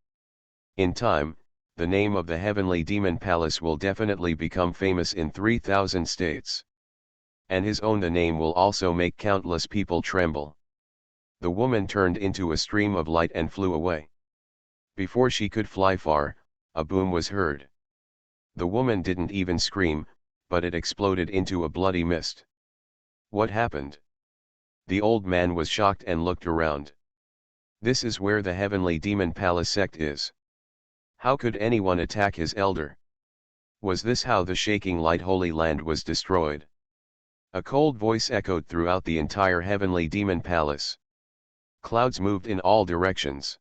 In time, the name of the heavenly demon palace will definitely become famous in 3,000 states. And his own the name will also make countless people tremble. The woman turned into a stream of light and flew away. Before she could fly far, a boom was heard. The woman didn't even scream, but it exploded into a bloody mist. What happened? The old man was shocked and looked around. This is where the heavenly demon palace sect is. How could anyone attack his elder? Was this how the shaking light Holy Land was destroyed? A cold voice echoed throughout the entire heavenly demon palace. Clouds moved in all directions.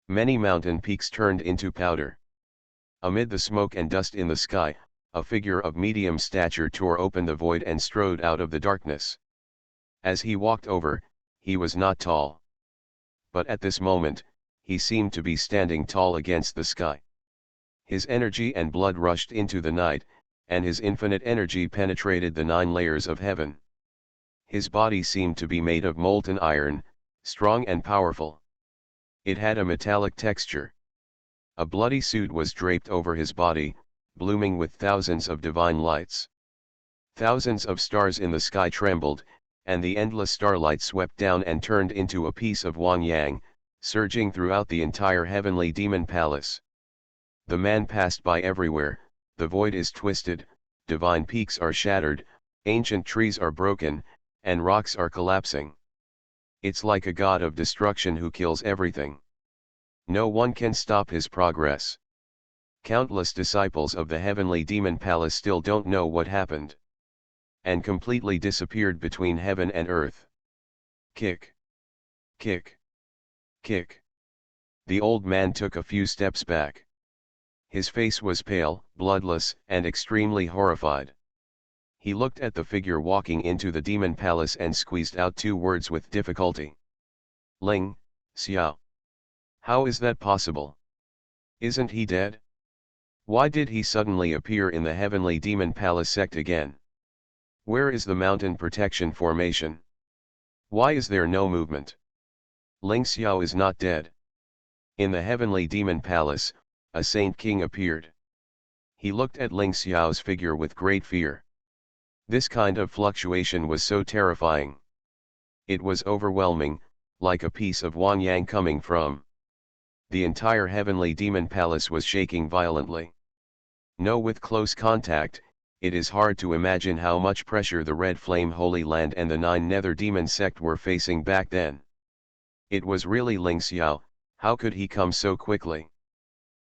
Many mountain peaks turned into powder. Amid the smoke and dust in the sky, a figure of medium stature tore open the void and strode out of the darkness. As he walked over, he was not tall. But at this moment, he seemed to be standing tall against the sky. His energy and blood rushed into the night, and his infinite energy penetrated the 9 layers of heaven. His body seemed to be made of molten iron, strong and powerful. It had a metallic texture. A bloody suit was draped over his body, blooming with thousands of divine lights. Thousands of stars in the sky trembled, and the endless starlight swept down and turned into a piece of Wang Yang, surging throughout the entire heavenly demon palace. The man passed by everywhere. The void is twisted, divine peaks are shattered, ancient trees are broken, and rocks are collapsing. It's like a god of destruction who kills everything. No one can stop his progress. Countless disciples of the heavenly demon palace still don't know what happened. And completely disappeared between heaven and earth. Kick. Kick. Kick. The old man took a few steps back. His face was pale, bloodless, and extremely horrified. He looked at the figure walking into the demon palace and squeezed out 2 words with difficulty. Ling Xiao. How is that possible? Isn't he dead? Why did he suddenly appear in the heavenly demon palace sect again? Where is the mountain protection formation? Why is there no movement? Ling Xiao is not dead. In the heavenly demon palace, a saint king appeared. He looked at Ling Xiao's figure with great fear. This kind of fluctuation was so terrifying. It was overwhelming, like a piece of Wang Yang coming from. The entire heavenly demon palace was shaking violently. No, with close contact, it is hard to imagine how much pressure the Red Flame Holy Land and the 9 Nether Demon sect were facing back then. It was really Ling Xiao. How could he come so quickly?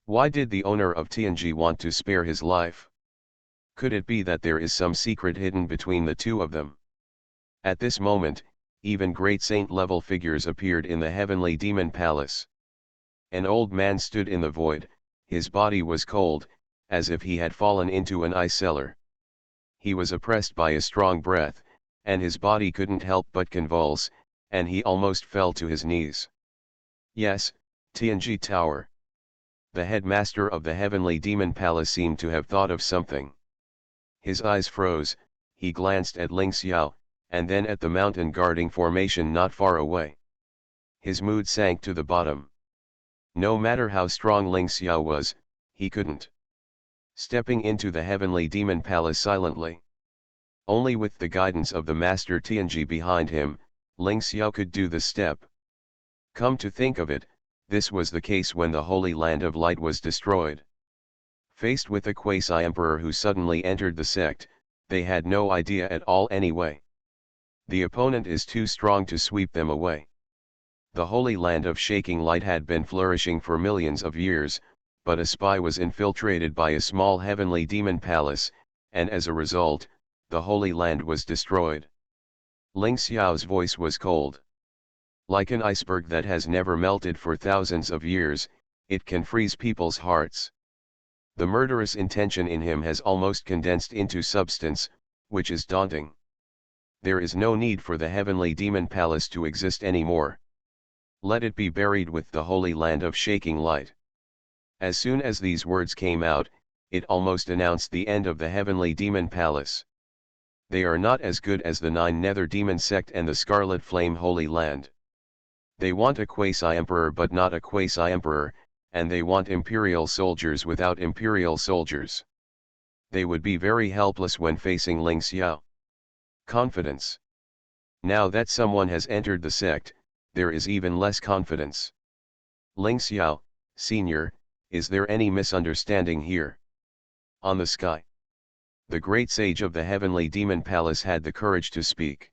Why did the owner of Tianji want to spare his life? Could it be that there is some secret hidden between the two of them? At this moment, even great saint-level figures appeared in the heavenly demon palace. An old man stood in the void. His body was cold, as if he had fallen into an ice cellar. He was oppressed by a strong breath, and his body couldn't help but convulse, and he almost fell to his knees. Yes, Tianji Tower. The headmaster of the heavenly demon palace seemed to have thought of something. His eyes froze. He glanced at Ling Xiao, and then at the mountain guarding formation not far away. His mood sank to the bottom. No matter how strong Ling Xiao was, he couldn't. Stepping into the heavenly demon palace silently. Only with the guidance of the master Tianji behind him, Ling Xiao could do the step. Come to think of it, this was the case when the Holy Land of Light was destroyed. Faced with a quasi-emperor who suddenly entered the sect, they had no idea at all anyway. The opponent is too strong to sweep them away. The Holy Land of Shaking Light had been flourishing for millions of years, but a spy was infiltrated by a small heavenly demon palace, and as a result, the Holy Land was destroyed. Ling Xiao's voice was cold. Like an iceberg that has never melted for thousands of years, it can freeze people's hearts. The murderous intention in him has almost condensed into substance, which is daunting. There is no need for the heavenly demon palace to exist anymore. Let it be buried with the Holy Land of Shaking Light. As soon as these words came out, it almost announced the end of the heavenly demon palace. They are not as good as the 9 Nether Demon sect and the Scarlet Flame Holy Land. They want a quasi-emperor but not a quasi-emperor, and they want imperial soldiers without imperial soldiers. They would be very helpless when facing Ling Xiao. Confidence. Now that someone has entered the sect, there is even less confidence. Ling Xiao, Senior, is there any misunderstanding here? On the sky. The great sage of the heavenly demon palace had the courage to speak.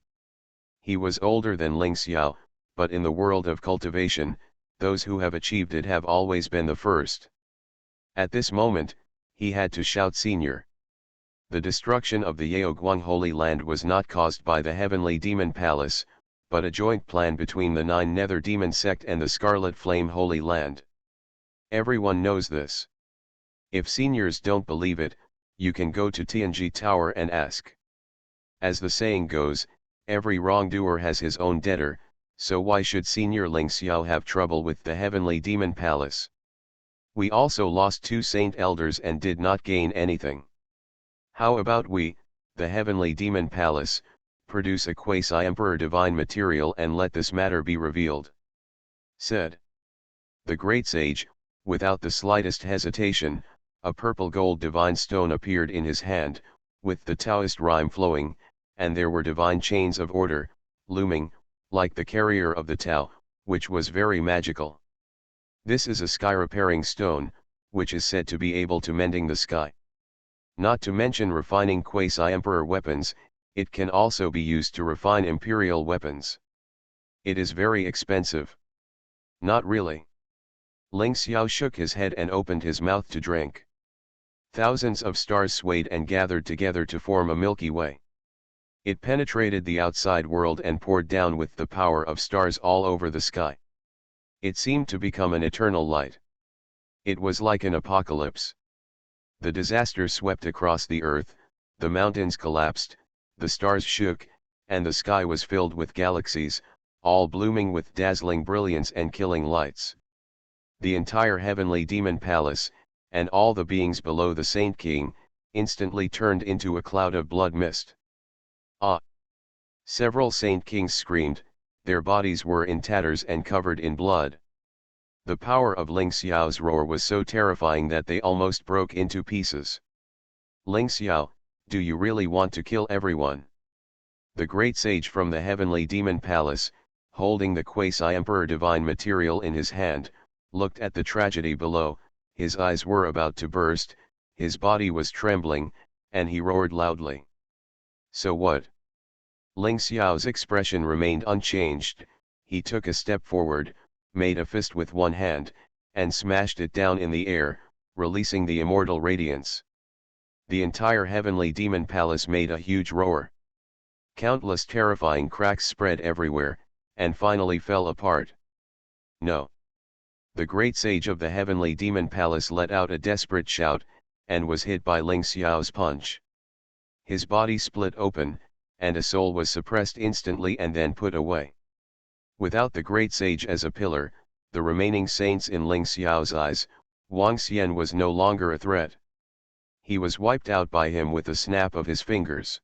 He was older than Ling Xiao, but in the world of cultivation, those who have achieved it have always been the first. At this moment, he had to shout senior. The destruction of the Yaoguang Holy Land was not caused by the Heavenly Demon Palace, but a joint plan between the 9 Nether Demon Sect and the Scarlet Flame Holy Land. Everyone knows this. If seniors don't believe it, you can go to Tianji Tower and ask. As the saying goes, every wrongdoer has his own debtor, so why should Senior Ling Xiao have trouble with the Heavenly Demon Palace? We also lost 2 Saint Elders and did not gain anything. How about we, the Heavenly Demon Palace, produce a quasi-emperor divine material and let this matter be revealed? Said the great sage. Without the slightest hesitation, a purple gold divine stone appeared in his hand, with the Taoist rhyme flowing, and there were divine chains of order, looming, like the carrier of the Tao, which was very magical. This is a sky-repairing stone, which is said to be able to mending the sky. Not to mention refining quasi-emperor weapons, it can also be used to refine imperial weapons. It is very expensive. Not really. Ling Xiao shook his head and opened his mouth to drink. Thousands of stars swayed and gathered together to form a Milky Way. It penetrated the outside world and poured down with the power of stars all over the sky. It seemed to become an eternal light. It was like an apocalypse. The disaster swept across the earth, the mountains collapsed, the stars shook, and the sky was filled with galaxies, all blooming with dazzling brilliance and killing lights. The entire Heavenly Demon Palace, and all the beings below the Saint King, instantly turned into a cloud of blood mist. Ah! Several Saint Kings screamed, their bodies were in tatters and covered in blood. The power of Ling Xiao's roar was so terrifying that they almost broke into pieces. Ling Xiao, do you really want to kill everyone? The great sage from the Heavenly Demon Palace, holding the quasi-emperor divine material in his hand, looked at the tragedy below, his eyes were about to burst, his body was trembling, and he roared loudly. So what? Ling Xiao's expression remained unchanged. He took a step forward, made a fist with one hand, and smashed it down in the air, releasing the immortal radiance. The entire Heavenly Demon Palace made a huge roar. Countless terrifying cracks spread everywhere, and finally fell apart. No. The great sage of the Heavenly Demon Palace let out a desperate shout, and was hit by Ling Xiao's punch. His body split open, and a soul was suppressed instantly and then put away. Without the great sage as a pillar, the remaining saints in Ling Xiao's eyes, Wang Xian was no longer a threat. He was wiped out by him with a snap of his fingers.